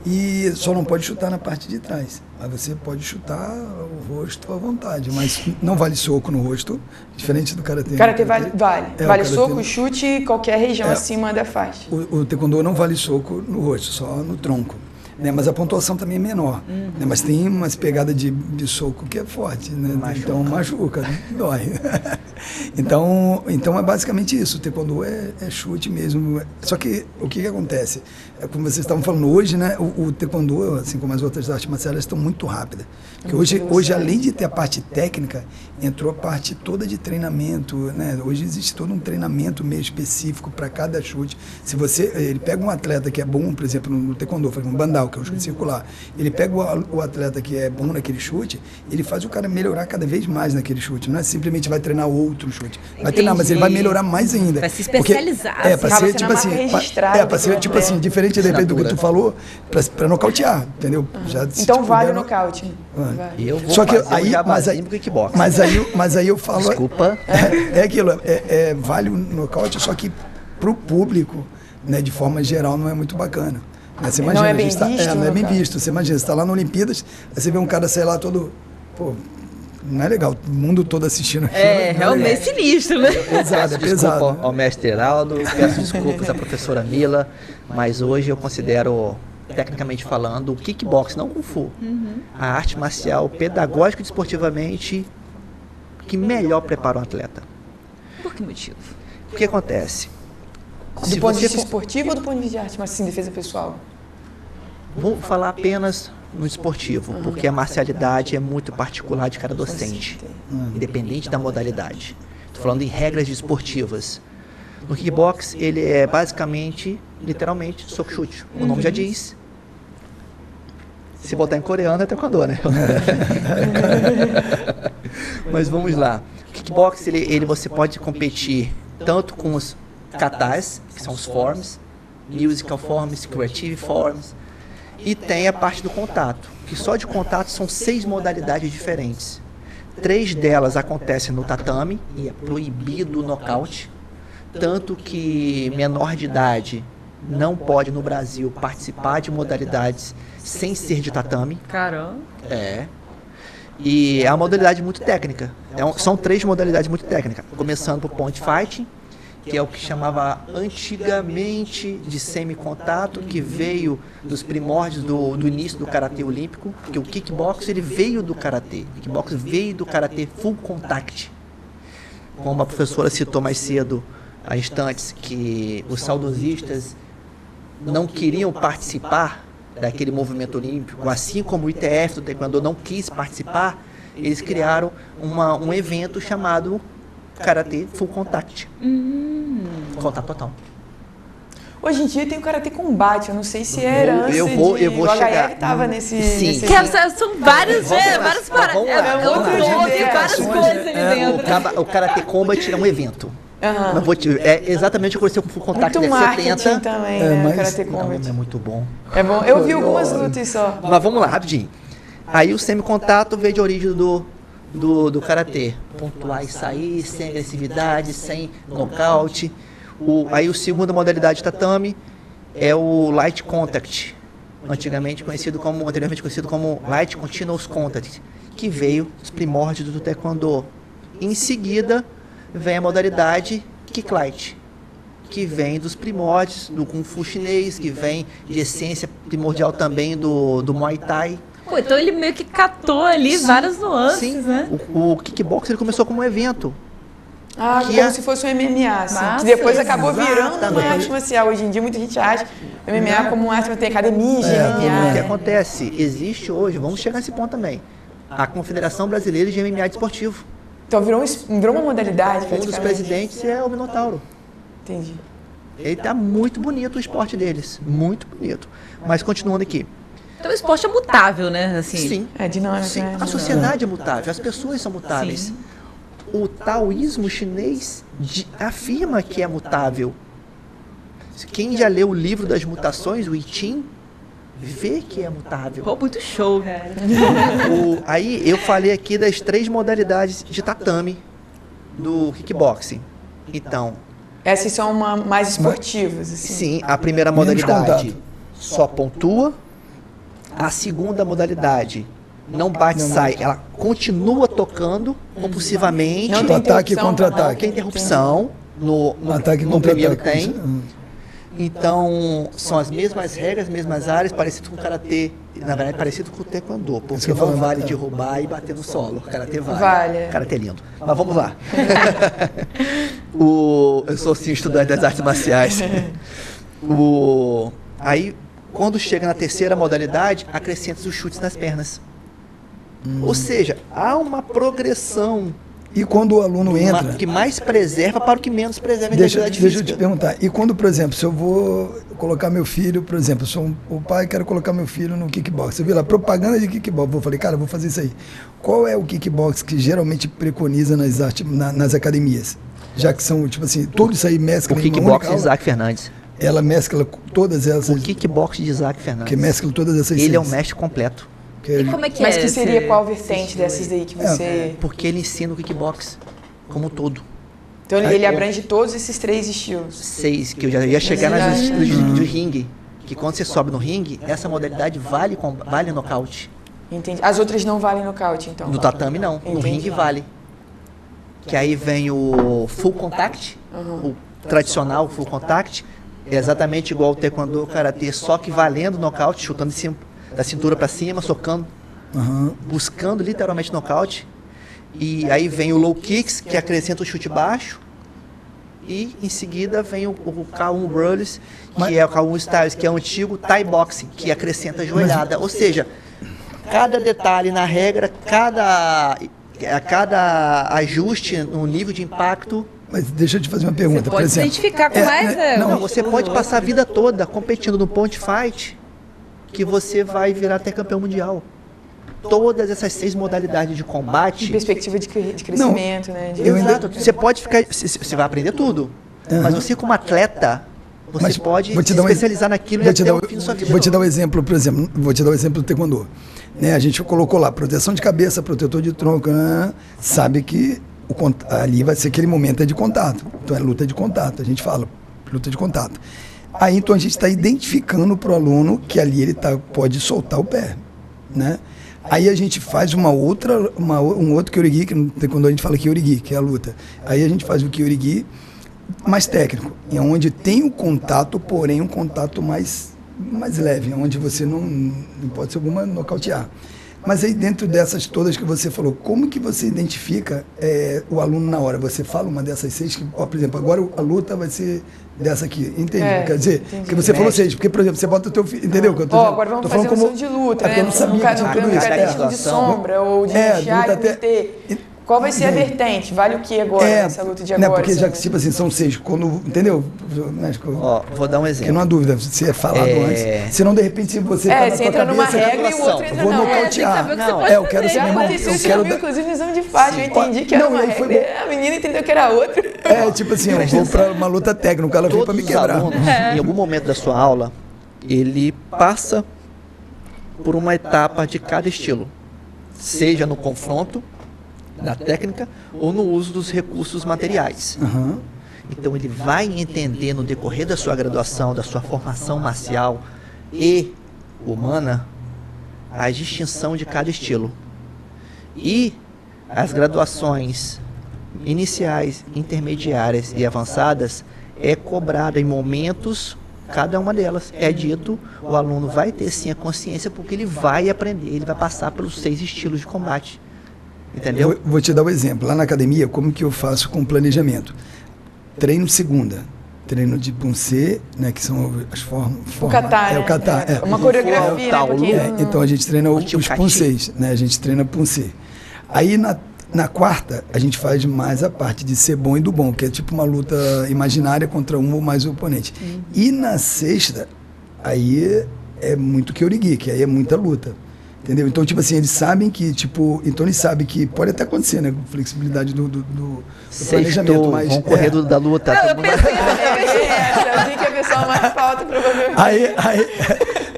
e só não pode chutar na parte de trás. Mas você pode chutar o rosto à vontade, mas não vale soco no rosto, diferente do karatê. Karatê vale. Vale soco, chute em qualquer região acima da faixa. O Taekwondo não vale soco no rosto, só no tronco. Né, mas a pontuação também é menor, né, mas tem umas pegadas de soco que é forte, né, então machuca, né, dói. então é basicamente isso, o Taekwondo é chute mesmo, só que o que acontece, como vocês estavam falando hoje, né, o Taekwondo, assim como as outras artes marciais, estão muito rápidas, porque hoje além de ter a parte técnica, entrou a parte toda de treinamento, né, hoje existe todo um treinamento meio específico para cada chute. Se ele pega um atleta que é bom, por exemplo, no Taekwondo, um bandal, que é um chute circular, ele pega o atleta que é bom naquele chute, ele faz o cara melhorar cada vez mais naquele chute, não é simplesmente vai treinar outro chute, vai treinar, mas ele vai melhorar mais ainda. Vai se especializar. Para ser tipo assim, tipo assim, diferente do que tu falou, para nocautear, entendeu? Então vale o nocaute. Eu vou fazer um jabazinho pro kickbox. Mas aí eu falo... Desculpa. Aquilo, vale o nocaute, só que pro público, né, de forma geral, não é muito bacana. Você imagina, não é bem visto. Não é bem visto. Você imagina, você está lá na Olimpíadas, aí você vê um cara, sei lá, todo... Pô, não é legal, o mundo todo assistindo aquilo. Realmente sinistro, né? Pesado, é pesado. Desculpa ao mestre Heraldo, peço desculpas à professora Mila, mas hoje eu considero, tecnicamente falando, o kickbox, não Kung Fu, a arte marcial, pedagógica e desportivamente, que melhor prepara um atleta. Por que motivo? O que acontece? Do ponto de vista esportivo ou do ponto de vista de arte, mas sim, defesa pessoal? Vou falar apenas no esportivo, porque a marcialidade é muito particular de cada docente, independente da modalidade. Estou falando em regras desportivas. No kickbox, ele é basicamente, literalmente, soco-chute. O nome já diz. Se botar em coreano é taekwondo, né? Mas vamos lá. O kickbox, você pode competir tanto com os katas, que são os forms, musical forms, creative forms, e tem a parte do contato, que só de contato são 6 modalidades diferentes. 3 delas acontecem no tatame e é proibido o nocaute, tanto que menor de idade não pode no Brasil participar de modalidades sem ser de tatame. Caramba. E é uma modalidade muito técnica. São 3 modalidades muito técnicas, começando por point fighting, que é o que chamava antigamente de semi-contato, que veio dos primórdios do início do karatê olímpico, porque o kickbox ele veio do karatê. O kickbox veio do karatê full contact. Como a professora citou mais cedo, há instantes, que os saudosistas não queriam participar daquele movimento olímpico, assim como o ITF do Taekwondo não quis participar, eles criaram um evento chamado Karatê Full Contact. Contato total. Hoje em dia tem o Karatê Combate, eu não sei se era antes eu vou chegar. O HF estava nesse... Sim. São várias paradas. Tem várias coisas ali dentro. O Karatê Combat é um evento. Não vou exatamente o que aconteceu com o Full Contact muito de 70. Também, né? Karatê Combat. É muito bom. É bom. Eu vi algumas lutas só. Mas vamos lá, rapidinho. Aí o semi-contato veio de origem do karatê, pontuar e sair, sem agressividade, sem nocaute. Aí a segunda modalidade tatame é o light contact, anteriormente conhecido como light continuous contact, que veio dos primórdios do taekwondo. Em seguida vem a modalidade kick light, que vem dos primórdios do kung fu chinês, que vem de essência primordial também do muay thai. Pô, então ele meio que catou ali várias nuances, né? O kickbox ele começou como um evento. Como se fosse um MMA, assim, que depois acabou virando uma arte marcial. Hoje em dia muita gente acha o MMA como uma arte marcial, tem academia de MMA. O que acontece? Existe hoje, vamos chegar nesse ponto também, a Confederação Brasileira de MMA Desportivo. Então virou uma modalidade, um dos presidentes é o Minotauro. Entendi. Ele tá muito bonito o esporte deles, muito bonito. Mas continuando aqui. Então o esporte é mutável, né? Assim. Sim. É dinâmico, Sim. né? A sociedade é mutável, as pessoas são mutáveis. Sim. o taoísmo chinês afirma que é mutável. Quem já leu o livro das mutações, o I Ching, vê que é mutável. Pô, muito show, cara. Aí eu falei aqui das 3 modalidades de tatame do kickboxing. Então... essas são mais esportivas, assim. Sim, a primeira modalidade só pontua. A segunda modalidade não bate, sai. Ela continua tocando compulsivamente. Não tem ataque e contra-ataque. Não tem interrupção. No ataque e no primeiro contra-ataque. tem. Então, são as mesmas regras, mesmas áreas, parecido com o karatê. Na verdade, parecido com o taekwondo, porque não vale derrubar e bater no solo. O karatê vale. Vale. O karatê é lindo. Mas vamos lá. Eu sou, sim, estudante das artes marciais. Aí, quando chega na terceira modalidade, acrescenta os chutes nas pernas. Ou seja, há uma progressão. E quando o aluno entra... que mais preserva para o que menos preserva a Deixa integridade física. eu te perguntar. E quando, por exemplo, se eu vou colocar meu filho, por exemplo, eu sou o pai, quero colocar meu filho no kickbox. Eu vi lá, propaganda de kickbox. Eu falei, cara, vou fazer isso aí. Qual é o kickbox que geralmente preconiza nas academias? Já que são, tipo assim, tudo isso aí mescla O em uma kickbox única de Isaac Fernandes. Ela mescla todas essas... O kickbox de Isaac Fernandes. Que mescla todas essas... Ele é um mestre completo. E como é que Mas é? que seria qual vertente dessas daí que você... Porque ele ensina o kickbox como um todo. Então ele abrange todos esses 3 estilos. 6, que eu já ia chegar nas do ringue. Que quando você sobe no ringue, essa modalidade vale nocaute. Entendi. As outras não valem nocaute, então? No tatame, não. No Entendi. ringue, vale. Que aí vem o full contact, o tradicional full contact. É exatamente igual ao taekwondo, o karatê, só que valendo nocaute, chutando de cima, da cintura para cima, socando, buscando literalmente nocaute. E aí vem o low kicks, que acrescenta o chute baixo. E em seguida vem o K1 Brawlers, que é o K1 Styles, que é o antigo Thai Boxing, que acrescenta a joelhada. Ou seja, cada detalhe na regra, cada ajuste no nível de impacto. Mas deixa eu te fazer uma pergunta. Você pode se identificar com mais... Não, você pode passar a vida toda competindo no point fight, que você vai virar até campeão mundial. Todas essas 6 modalidades de combate... De perspectiva de crescimento, né? Exato. Você pode ficar... Você vai aprender tudo. Mas você, como atleta, você pode se especializar naquilo e até o fim da sua vida. Vou te dar um exemplo, por exemplo. Vou te dar um exemplo do taekwondo. Né, a gente colocou lá proteção de cabeça, protetor de tronco. Sabe que ali vai ser aquele momento de contato. Então é luta de contato. A gente fala luta de contato. Aí então a gente está identificando para o aluno que ali ele pode soltar o pé, né? Aí a gente faz um outro Kyorigi, que quando a gente fala Kyorigi, que é a luta. Aí a gente faz o Kyorigi mais técnico, onde tem o contato, porém um contato mais leve, onde você não pode ser alguma nocautear. Mas aí dentro dessas todas que você falou, como que você identifica o aluno na hora? Você fala uma dessas 6, que, por exemplo, agora a luta vai ser dessa aqui, entende? Quer dizer, que você falou 6, porque, por exemplo, você bota o teu filho, entendeu? Agora vamos fazer uma de luta, né? Eu não sabia que tinha tudo isso. Um de sombra, ou de enxar, de ter... Qual vai ser a vertente? Vale o que agora, nessa luta de agora? Porque já que, tipo assim, são 6, entendeu? Vó, dou um exemplo. Que não há dúvida, se é falado antes. Senão, de repente, se você tá na você tua entra numa cabeça, regra e o outro entra vou na nocautear. Eu quero ser Já aconteceu isso comigo, inclusive, no exame de faixa. Eu entendi que era uma regra, a menina entendeu que era outra. Tipo assim, eu vou pra uma luta técnica, ela veio pra me quebrar. Alunos, em algum momento da sua aula, ele passa por uma etapa de cada estilo. Seja no confronto, na técnica, ou no uso dos recursos materiais. Então ele vai entender no decorrer da sua graduação, da sua formação marcial e humana, a distinção de cada estilo. E as graduações iniciais, intermediárias e avançadas é cobrada em momentos, cada uma delas. É dito, o aluno vai ter sim a consciência, porque ele vai aprender, ele vai passar pelos 6 estilos de combate. Entendeu? Eu vou te dar um exemplo. Lá na academia, como que eu faço com planejamento? Treino segunda, treino de Punse, né, que são as formas... O kata, o kata. Uma coreografia, né? Então a gente treina os Punseis, né? A gente treina Punse. Aí na quarta, a gente faz mais a parte de ser bom e do bom, que é tipo uma luta imaginária contra um ou mais oponente. E na sexta, aí é muito Kyorigi, que aí é muita luta. Entendeu? Então, tipo assim, eles sabem que, então eles sabem que pode até acontecer, né? Flexibilidade do planejamento, mas... Vamos correr da luta. Não, eu pensei... Eu vi que a pessoa mais falta, provavelmente.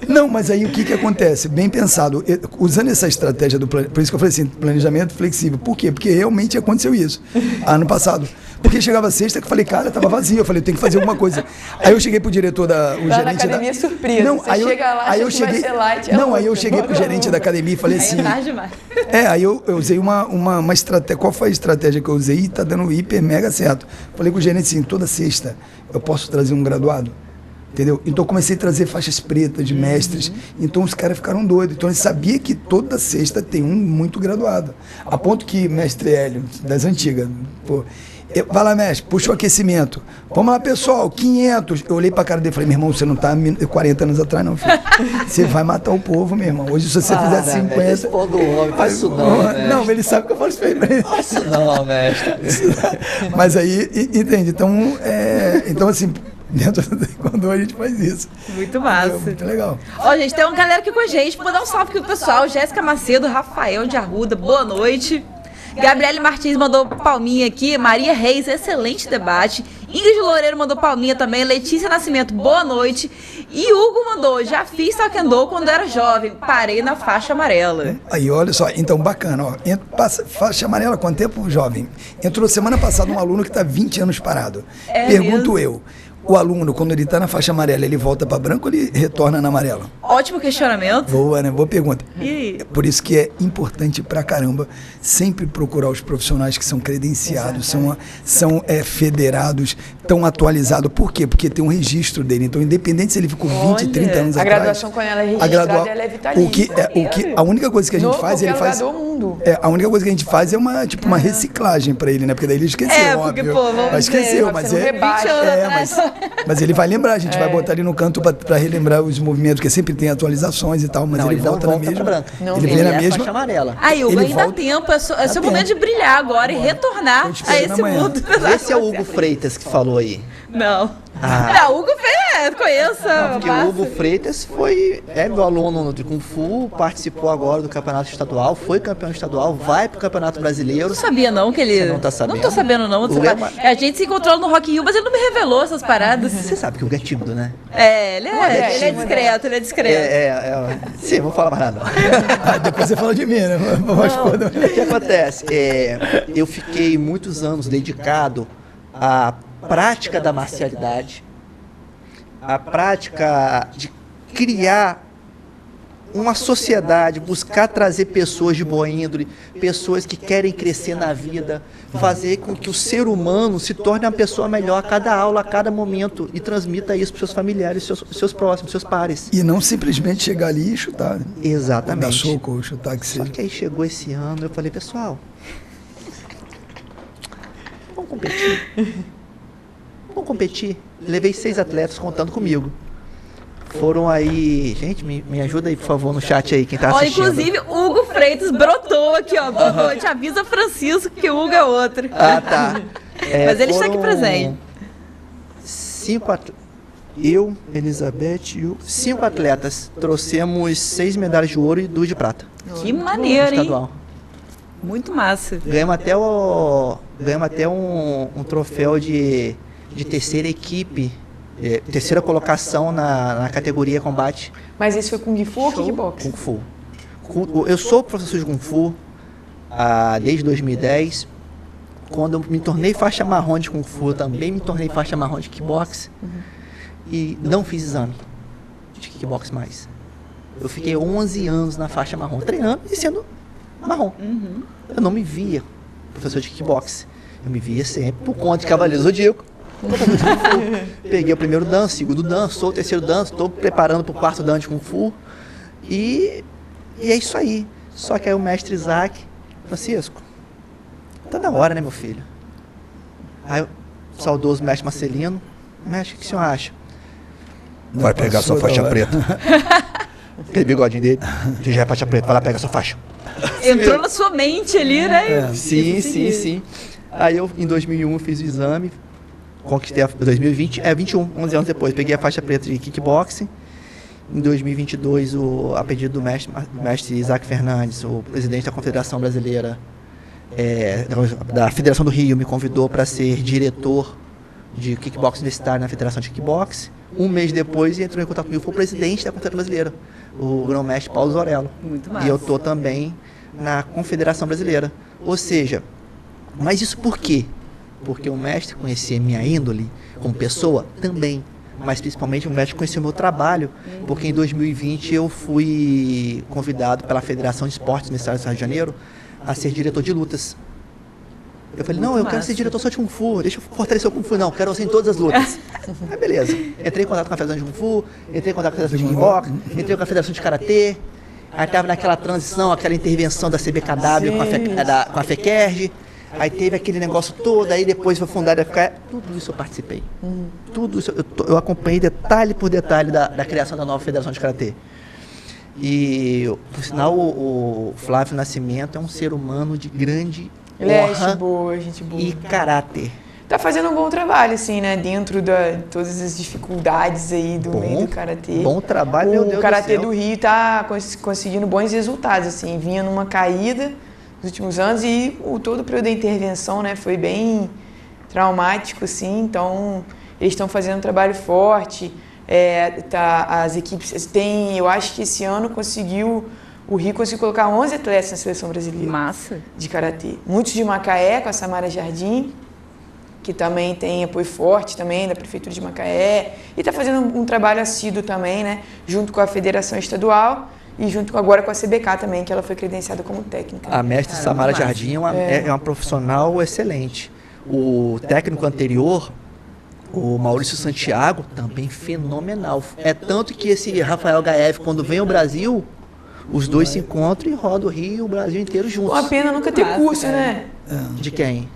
Não, mas aí o que acontece? Bem pensado, usando essa estratégia por isso que eu falei assim, planejamento flexível. Por quê? Porque realmente aconteceu isso, ano passado. Porque chegava sexta que eu falei, cara, tava vazio. Eu falei, eu tenho que fazer alguma coisa. Aí eu cheguei pro diretor o Lá gerente na academia surpresa. Não, você aí chega lá, aí eu acha que cheguei, vai ser light. não, aí eu cheguei pro gerente da academia e falei assim... aí eu usei uma estratégia. Qual foi a estratégia que eu usei? E tá dando hiper, mega certo. Falei com o gerente assim, toda sexta eu posso trazer um graduado? Entendeu? Então eu comecei a trazer faixas pretas de mestres. Então os caras ficaram doidos. Então eles sabiam que toda sexta tem um muito graduado. A ponto que mestre Hélio, das antigas, pô, vai lá, mestre, puxa o aquecimento. Vamos lá, pessoal, 500. Eu olhei pra cara dele e falei, meu irmão, você não tá 40 anos atrás, não, filho. Você vai matar o povo, meu irmão. Hoje, se você fizer 50... Responda o homem, faz isso não, mestre. Não, ele sabe que eu falo isso pra ele. Faz isso não, mestre. Mas aí, entende? Então assim... Dentro do taekwondo a gente faz isso. Muito massa. Muito legal. Ó, gente, tem uma galera aqui com a gente. Vou dar um salve aqui pro pessoal. Jéssica Macedo, Rafael de Arruda, boa noite. Gabriele Martins mandou palminha aqui. Maria Reis, excelente debate. Ingrid Loureiro mandou palminha também. Letícia Nascimento, boa noite. E Hugo mandou, já fiz taekwondo quando era jovem. Parei na faixa amarela. Aí, olha só, então bacana, ó. Faixa amarela, quanto tempo, jovem? Entrou semana passada um aluno que está 20 anos parado. Pergunto eu. O aluno, quando ele está na faixa amarela, ele volta para branco ou ele retorna na amarela? Ótimo questionamento. Boa, né? Boa pergunta. E... Por isso que é importante pra caramba sempre procurar os profissionais que são credenciados, são federados, estão atualizados. Por quê? Porque tem um registro dele. Então, independente se ele ficou 20, 30 anos a atrás... graduação, quando ela é registrada, ela é vitalícia. A única coisa que a gente faz... Ele faz do mundo. A única coisa que a gente faz é uma reciclagem pra ele, né? Porque daí ele esqueceu, porque, óbvio. pô, vamos mas esqueceu, mas mas ele vai lembrar, a gente vai botar ele no canto pra relembrar os movimentos, porque sempre tem atualizações e tal, mas ele volta na mesma. Ele vem na mesma. Faixa amarela. Aí, Hugo, ainda dá tempo, é seu momento de brilhar agora e retornar a esse mundo. Esse é o Hugo Freitas que falou aí. Não. Não, Hugo Freitas, conheça. Porque o Hugo Freitas é meu aluno de Kung Fu, participou agora do campeonato estadual, foi campeão estadual, vai pro campeonato brasileiro. Não sabia não que ele... Você não tá sabendo? Não tô sabendo não. A gente se encontrou no Rock in Rio, mas ele não me revelou essas paradas. Você sabe que o Hugo é tímido, né? Ele é discreto, Sim, não vou falar mais nada. Depois você fala de mim, né? O que acontece? Eu fiquei muitos anos dedicado à prática da marcialidade, a prática de criar uma sociedade, buscar trazer pessoas de boa índole, pessoas que querem crescer na vida, fazer com que o ser humano se torne uma pessoa melhor a cada aula, a cada momento, e transmita isso para os seus familiares, seus próximos, seus pares. E não simplesmente chegar ali e chutar. Né? Exatamente. Dar soco ou chutar que seja. Só que aí chegou esse ano, eu falei, pessoal, vamos competir. Levei 6 atletas contando comigo. Foram aí... Gente, me ajuda aí, por favor, no chat aí, quem tá assistindo. Inclusive, o Hugo Freitas brotou aqui, ó. Boa noite. Avisa Francisco que o Hugo é outro. Tá. Mas ele está aqui presente. 5 atletas. Eu, Elizabeth e 5 atletas. Trouxemos 6 medalhas de ouro e 2 de prata. Que maneiro, hein? Estadual. Muito massa. Ganhamos até um troféu de terceira equipe, terceira colocação na categoria combate. Mas isso foi Kung Fu ou Kickbox? Kung Fu. Eu sou professor de Kung Fu desde 2010. Quando eu me tornei faixa marrom de Kung Fu, eu também me tornei faixa marrom de Kickbox. E não fiz exame de Kickbox mais. Eu fiquei 11 anos na faixa marrom, treinando e sendo marrom. Eu não me via professor de Kickbox. Eu me via sempre por conta de Cavaleiro Zodíaco. Peguei o primeiro dan, segundo dan, sou o terceiro dan, estou preparando para o quarto dan de Kung Fu. E é isso aí. Só que aí o mestre Isaac, Francisco, tá na hora, né, meu filho? Aí o saudoso mestre Marcelino, mestre, o que o senhor acha? Vai pegar sua faixa preta. Aquele bigodinho dele, já é faixa preta, vai lá pegar sua faixa. Entrou na sua mente ali, né? Sim. Aí eu, em 2001, fiz o exame, conquistei 2020, 21, 11 anos depois, peguei a faixa preta de kickboxing Em 2022, a pedido do mestre Isaac Fernandes, o presidente da Confederação Brasileira, da Federação do Rio, me convidou para ser diretor de kickbox universitário na Federação de Kickbox. Um mês depois, entrou em contato comigo, foi o presidente da Confederação Brasileira, o grão-mestre Paulo Zorello. Muito massa. E eu estou também na Confederação Brasileira. Ou seja, mas isso por quê? Porque o mestre conhecia minha índole como pessoa também, mas principalmente o mestre conhecia o meu trabalho, porque em 2020 eu fui convidado pela Federação de Esportes do Estado do Rio de Janeiro a ser diretor de lutas. Eu falei, não, eu quero ser diretor só de Kung Fu, deixa eu fortalecer o Kung Fu, não, quero ser em todas as lutas. Aí beleza, entrei em contato com a Federação de Kung Fu, entrei em contato com a Federação de Kickbox, entrei com a Federação de Karatê, aí estava naquela transição, aquela intervenção da CBKW com a FECERG, aí teve aquele negócio todo, aí depois foi fundada a FECERG, tudo isso eu participei. Tudo isso, eu acompanhei detalhe por detalhe da criação da nova Federação de Karatê. E, por sinal, o Flávio Nascimento é um ser humano de grande honra gente boa. e caráter. Tá fazendo um bom trabalho, assim, né? Dentro de todas as dificuldades aí do meio do Karatê. Bom trabalho, meu Deus do céu. O Karatê do Rio tá conseguindo bons resultados, assim. Vinha numa caída nos últimos anos e todo o período da intervenção, né? Foi bem traumático, assim. Então, eles estão fazendo um trabalho forte. As equipes têm... Eu acho que esse ano o Rio conseguiu colocar 11 atletas na seleção brasileira. Massa. De Karatê. Muitos de Macaé, com a Samara Jardim, que também tem apoio forte também da Prefeitura de Macaé. E está fazendo um trabalho assíduo também, né? Junto com a Federação Estadual e junto agora com a CBK também, que ela foi credenciada como técnica. A mestre Samara Jardim é uma profissional excelente. O técnico anterior, o Maurício Santiago, também fenomenal. É tanto que esse Rafael Gaev, quando vem ao Brasil, os dois se encontram e rodam o Rio e o Brasil inteiro juntos. Uma pena nunca ter curso, né? De quem?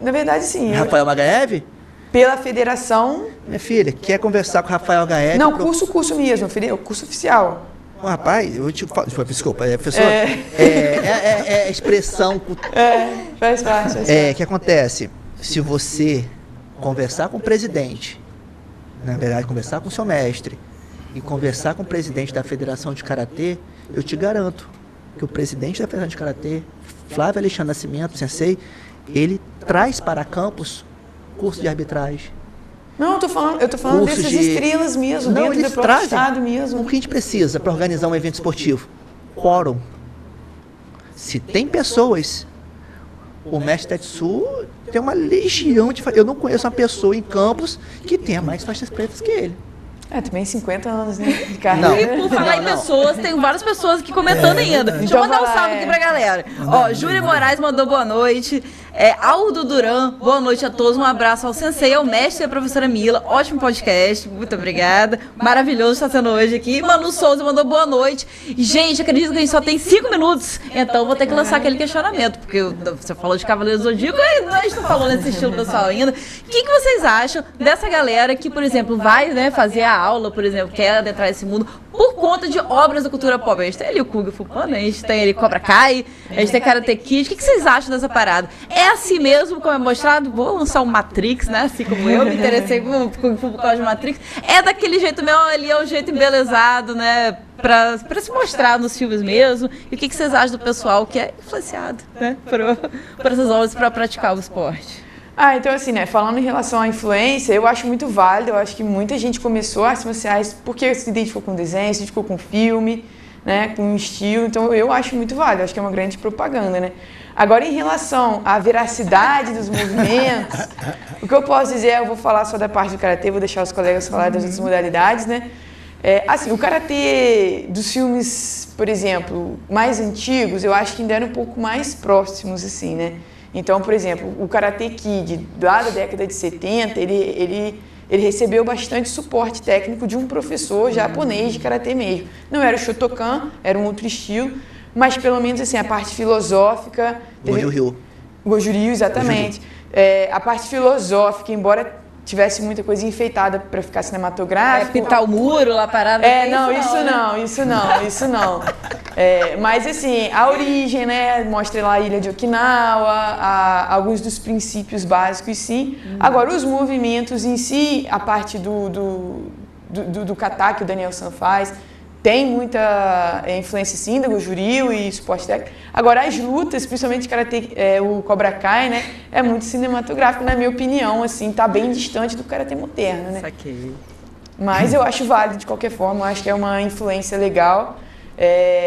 Na verdade, sim. Rafael Magaev? Pela federação. Minha filha, quer conversar com o Rafael Gaev? Não, curso mesmo, curso oficial. Rapaz, eu te falo. Desculpa, professor. É expressão. Faz parte. O que acontece? Se você conversar com o presidente, na verdade, conversar com o seu mestre e conversar com o presidente da Federação de Karatê, eu te garanto que o presidente da Federação de Karatê, Flávio Alexandre Nascimento, sensei, ele traz para campus curso de arbitragem. Não, eu tô falando dessas estrelas mesmo, não, dentro do próprio estado mesmo. O que a gente precisa para organizar um evento esportivo? Quórum. Se tem pessoas, o mestre Tetsu tem uma legião de... Eu não conheço uma pessoa em campus que tenha mais faixas pretas que ele. Também 50 anos, né, de carreira. E por falar em pessoas, tem várias pessoas aqui comentando ainda. Deixa eu mandar um salve aqui pra galera. Júlia Moraes mandou boa noite. Aldo Duran, boa noite a todos. Um abraço ao sensei, ao mestre e à professora Mila. Ótimo podcast, muito obrigada. Maravilhoso estar sendo hoje aqui. Manu Souza mandou boa noite. Gente, acredito que a gente só tem 5 minutos, então vou ter que lançar aquele questionamento, porque você falou de Cavaleiro Zodíaco e a gente não falou nesse estilo pessoal ainda. O que vocês acham dessa galera que, por exemplo, vai, né, fazer a aula, por exemplo, quer adentrar esse mundo por conta de obras da cultura pop? A gente tem ali o Kung Fu Panda, a gente tem ali Cobra Kai, a gente tem Karate Kid. O que vocês acham dessa parada? É assim mesmo como é mostrado? Vou lançar um Matrix, né? Assim como eu me interessei por Kung Fu por causa de Matrix. É daquele jeito mesmo, ali é um jeito embelezado, né? Pra se mostrar nos filmes mesmo. E o que vocês acham do pessoal que é influenciado, né? Por essas obras para praticar o esporte? Então assim, né, falando em relação à influência, eu acho muito válido, eu acho que muita gente começou artes marciais porque se identificou com desenho, se identificou com filme, né, com estilo, então eu acho muito válido, acho que é uma grande propaganda, né. Agora, em relação à veracidade dos movimentos, o que eu posso dizer, eu vou falar só da parte do Karatê, vou deixar os colegas falar das outras modalidades, né. Assim, o Karatê dos filmes, por exemplo, mais antigos, eu acho que ainda eram um pouco mais próximos, assim, né. Então, por exemplo, o Karate Kid, lá da década de 70, ele recebeu bastante suporte técnico de um professor japonês de Karatê mesmo. Não era o Shotokan, era um outro estilo, mas pelo menos assim, a parte filosófica... Goju Ryu. Goju Ryu, exatamente. A parte filosófica, embora tivesse muita coisa enfeitada para ficar cinematográfico... Pintar o muro lá parado... Isso não. Mas assim, a origem, né, mostra lá a ilha de Okinawa, alguns dos princípios básicos, sim. Agora, os movimentos em si, a parte do kata que o Daniel San faz. Tem muita influência sim do Juryu e suporte técnico. Agora, as lutas, principalmente de karatê, o Cobra Kai, né, é muito cinematográfico, na minha opinião, assim, tá bem distante do karatê moderno, né? Saquei. Mas eu acho válido de qualquer forma, eu acho que é uma influência legal.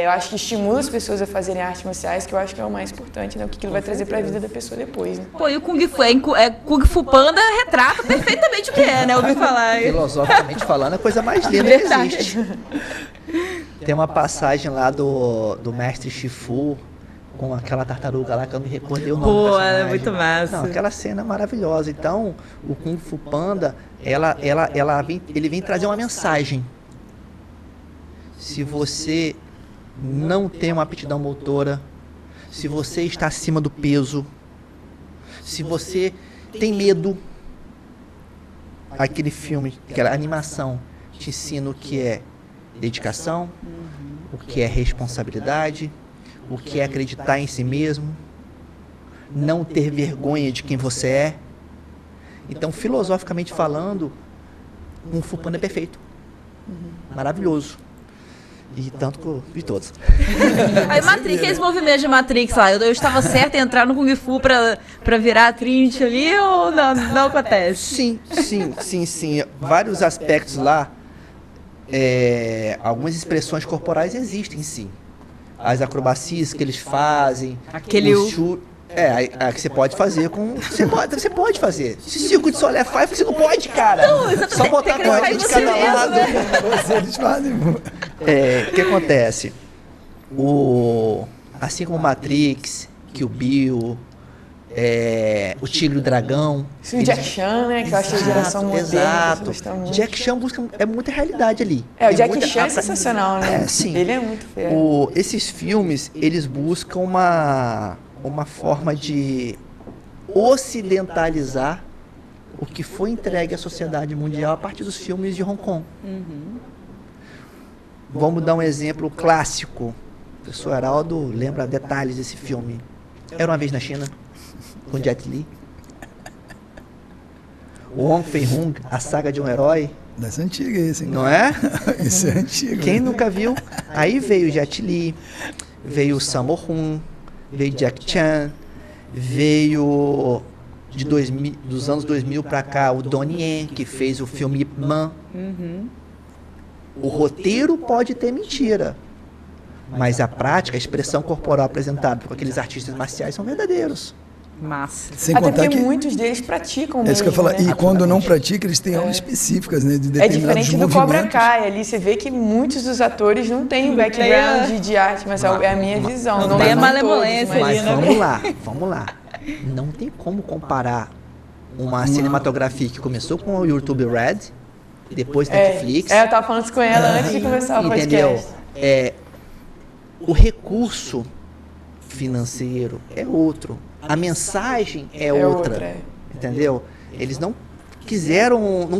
Eu acho que estimula as pessoas a fazerem artes marciais, que eu acho que é o mais importante, né? O que aquilo vai trazer para a vida da pessoa depois, né? Pô, e o Kung Fu, Kung Fu Panda retrata perfeitamente o que é, né? Ouvi falar. Filosoficamente falando, é a coisa mais linda que existe. Tem uma passagem lá do mestre Shifu com aquela tartaruga lá que eu me recordei o nome do personagem. Pô, é muito massa. Não, aquela cena é maravilhosa. Então, o Kung Fu Panda, ele vem trazer uma mensagem. Se você não tem uma aptidão motora, se você está acima do peso, se você tem medo, aquele filme, aquela animação te ensina o que é dedicação, o que é responsabilidade, o que é acreditar em si mesmo, não ter vergonha de quem você é. Então, filosoficamente falando, Kung Fu Panda é perfeito, maravilhoso. E tanto que eu vi todos. Aí Matrix, esse movimento de Matrix lá, eu estava certo em entrar no Kung Fu pra virar a Trinity ali ou não acontece? Sim. Vários aspectos lá, algumas expressões corporais existem, sim. As acrobacias que eles fazem, aquele que você pode fazer com... Você pode fazer. Se Circo de Solé faz, você não pode, cara. Não, só botar a corda de cada lado. Eles fazem. O que acontece? Assim como Matrix, Kill Bill, o Tigre e o Dragão. O Jack Chan, né? Que eu acho que a geração moderna. Exato. Jack Chan busca muita realidade ali. O Jack Chan é sensacional, né? Sim. Ele é muito feio. Esses filmes, eles buscam uma forma de ocidentalizar o que foi entregue à sociedade mundial a partir dos filmes de Hong Kong. Vamos dar um exemplo clássico. O professor Heraldo lembra detalhes desse filme. Era uma vez na China, com Jet Li. O Wong Fei-hung, a saga de um herói. Dessa antiga esse, hein? Não é? Isso é antigo. Quem nunca viu? Aí veio o Jet Li, veio o Sammo Hung, veio Jack Chan, veio dos anos 2000 para cá o Donnie Yen, que fez o filme Ip Man. O roteiro pode ter mentira, mas a prática, a expressão corporal apresentada por aqueles artistas marciais são verdadeiros. Massa. Sem Até contar porque que muitos deles praticam é isso que eu mesmo, ia falar. né? E quando não pratica, eles têm aulas específicas, né? De determinados diferente do movimentos. Cobra Kai. Ali você vê que muitos dos atores não têm background de arte, mas é a minha visão. Não tem a são malemolência todos, ali, Mas né? vamos lá. Não tem como comparar uma cinematografia que começou com o YouTube Red, depois Netflix. Eu tava falando isso com ela antes de começar o podcast. Entendeu? O recurso financeiro é outro. A mensagem é outra. Entendeu? Eles não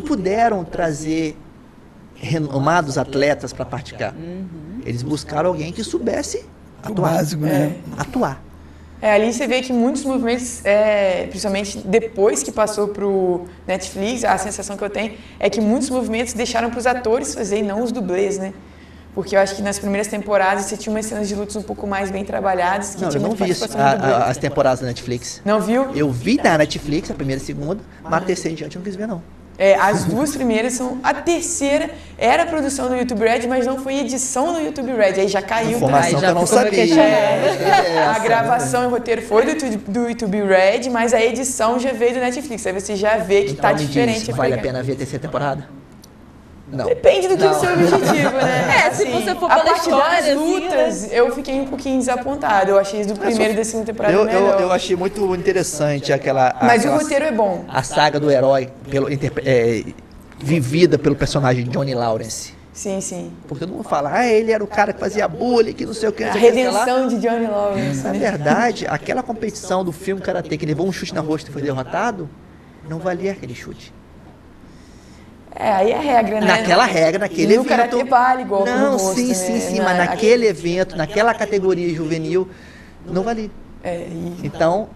puderam trazer renomados atletas para praticar. Eles buscaram alguém que soubesse atuar. O básico, né? Atuar. Ali você vê que muitos movimentos, principalmente depois que passou pro Netflix, a sensação que eu tenho é que muitos movimentos deixaram para os atores fazer e não os dublês, né? Porque eu acho que nas primeiras temporadas você tinha umas cenas de lutas um pouco mais bem trabalhadas. Que Eu não vi as temporadas da Netflix. Não viu? Eu vi na Netflix, a primeira e a segunda, mas a terceira em diante eu não quis ver, não. As duas primeiras são... A terceira era produção do YouTube Red, mas não foi edição do YouTube Red. Aí já caiu. Informação que eu não sabia. A gravação e o roteiro foi do YouTube Red, mas a edição já veio do Netflix. Aí você já vê que tá diferente. Vale a pena ver a terceira temporada? Não. Depende do que é o seu objetivo, né? Se você for a pela parte história, das lutas, eu fiquei um pouquinho desapontada. Eu achei do primeiro e da segunda temporada melhor. Eu achei muito interessante Mas o roteiro é bom. A saga do herói vivida pelo personagem Johnny Lawrence. Sim. Porque todo mundo fala, ele era o cara que fazia bullying, que não sei o que. A redenção de Johnny Lawrence. Na verdade, aquela competição do filme Karate que levou um chute na rosto e foi derrotado, não valia aquele chute. Aí é a regra, né? Naquela regra, naquele evento. O karatê vale igual não, no rosto, sim, mas naquele evento, naquela categoria juvenil, não valia. Então,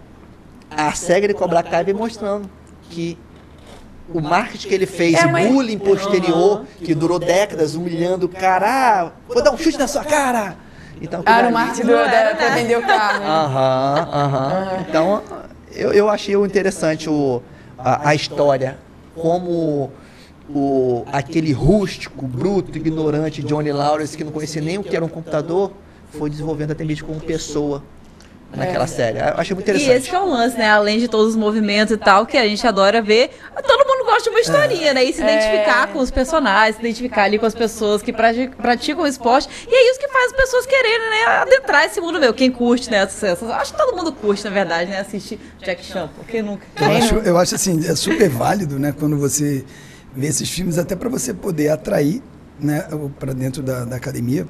a série de Cobra Kai vem mostrando que o marketing que ele fez, o bullying posterior, que durou décadas, humilhando o cara, vou dar um chute na sua cara. Então, no marketing pra vender o carro. Então, eu achei interessante a história, como aquele rústico, bruto, ignorante Johnny Lawrence, que não conhecia nem o que era um computador, foi desenvolvendo até mesmo como pessoa naquela série. Eu achei muito interessante. E esse que é o lance, né? Além de todos os movimentos e tal, que a gente adora ver, todo mundo gosta de uma historinha, né? E se identificar com os personagens, se identificar ali com as pessoas que praticam o esporte. E é isso que faz as pessoas quererem, né? Adentrar esse mundo meu. Quem curte, né? Acho que todo mundo curte, na verdade, né? Assistir Jack Chan, porque nunca. Eu acho assim, é super válido, né? Quando você vê esses filmes, até para você poder atrair, né? Para dentro da academia.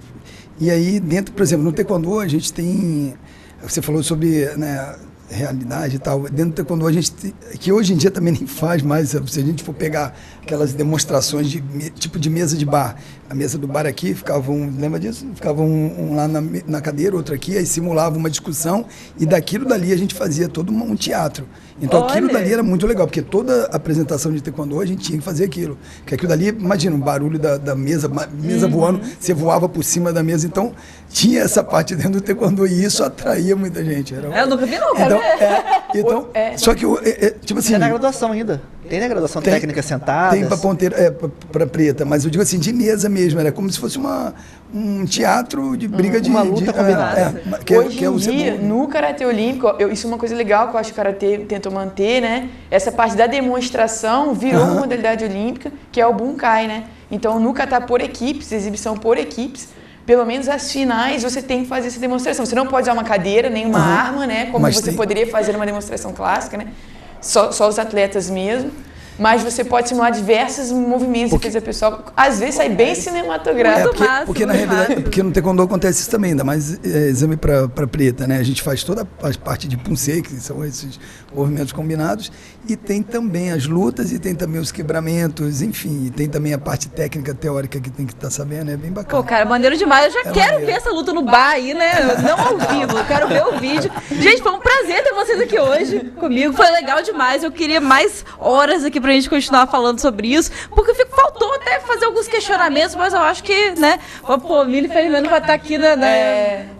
E aí, dentro, por exemplo, no Taekwondo, a gente tem... Você falou sobre, né, realidade e tal. Dentro do Taekwondo, a gente que hoje em dia também nem faz mais. Se a gente for pegar aquelas demonstrações tipo de mesa de bar. A mesa do bar aqui, ficava lembra disso? Ficava um lá na cadeira, outro aqui, aí simulava uma discussão e daquilo dali a gente fazia todo um teatro. Então aquilo dali era muito legal, porque toda apresentação de Taekwondo a gente tinha que fazer aquilo. Porque aquilo dali, imagina, um barulho da mesa voando, você voava por cima da mesa, então tinha essa parte dentro do Taekwondo e isso atraía muita gente. Eu nunca vi não, cara. Só que, tipo assim... Tem na graduação ainda. Tem na graduação técnica sentada. Tem para ponteira, para preta, mas eu digo assim, de mesa mesmo, era como se fosse um teatro de briga uma luta combinada. Hoje em dia, no Karatê Olímpico, isso é uma coisa legal que eu acho que o Karatê tentou manter, né? Essa parte da demonstração virou uma modalidade olímpica, que é o Bunkai, né? Então, no kata por equipes, exibição por equipes, pelo menos as finais você tem que fazer essa demonstração. Você não pode usar uma cadeira, nem uma arma, né? Como você poderia fazer numa demonstração clássica, né? Só os atletas mesmo. Mas você pode simular diversos movimentos e fazer a pessoa, às vezes, sair bem cinematográfico. Porque na realidade, porque no Taekwondo acontece isso também, ainda mais exame para preta, né? A gente faz toda a parte de Punsei, que são esses movimentos combinados, e tem também as lutas, e tem também os quebramentos, enfim, e tem também a parte técnica, teórica que tem que estar sabendo, é bem bacana. Pô, cara, maneiro demais. Eu já quero ver essa luta no bar aí, né? Não ao vivo, eu quero ver o vídeo. Gente, foi um prazer ter vocês aqui hoje comigo, foi legal demais. Eu queria mais horas aqui pra gente continuar falando sobre isso, porque faltou até fazer alguns questionamentos, mas eu acho que, né, pô, Mili Fernando vai estar aqui,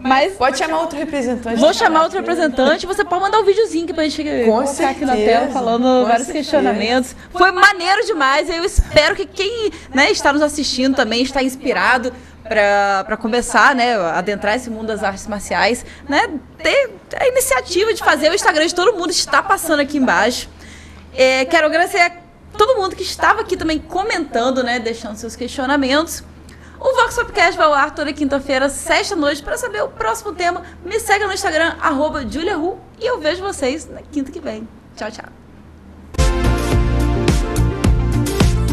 mas pode chamar outro representante. Vou chamar outro representante, você pode mandar um videozinho pra gente colocar aqui na tela, falando vários questionamentos. Foi maneiro demais, eu espero que quem, né, está nos assistindo também está inspirado para começar, né, adentrar esse mundo das artes marciais, né, ter a iniciativa de fazer. O Instagram de todo mundo está passando aqui embaixo. Quero agradecer a todo mundo que estava aqui também comentando, né, deixando seus questionamentos. O Vox Popcast vai ao ar toda quinta-feira, 7 da noite, para saber o próximo tema. Me segue no Instagram, @JuliaRu, e eu vejo vocês na quinta que vem. Tchau, tchau.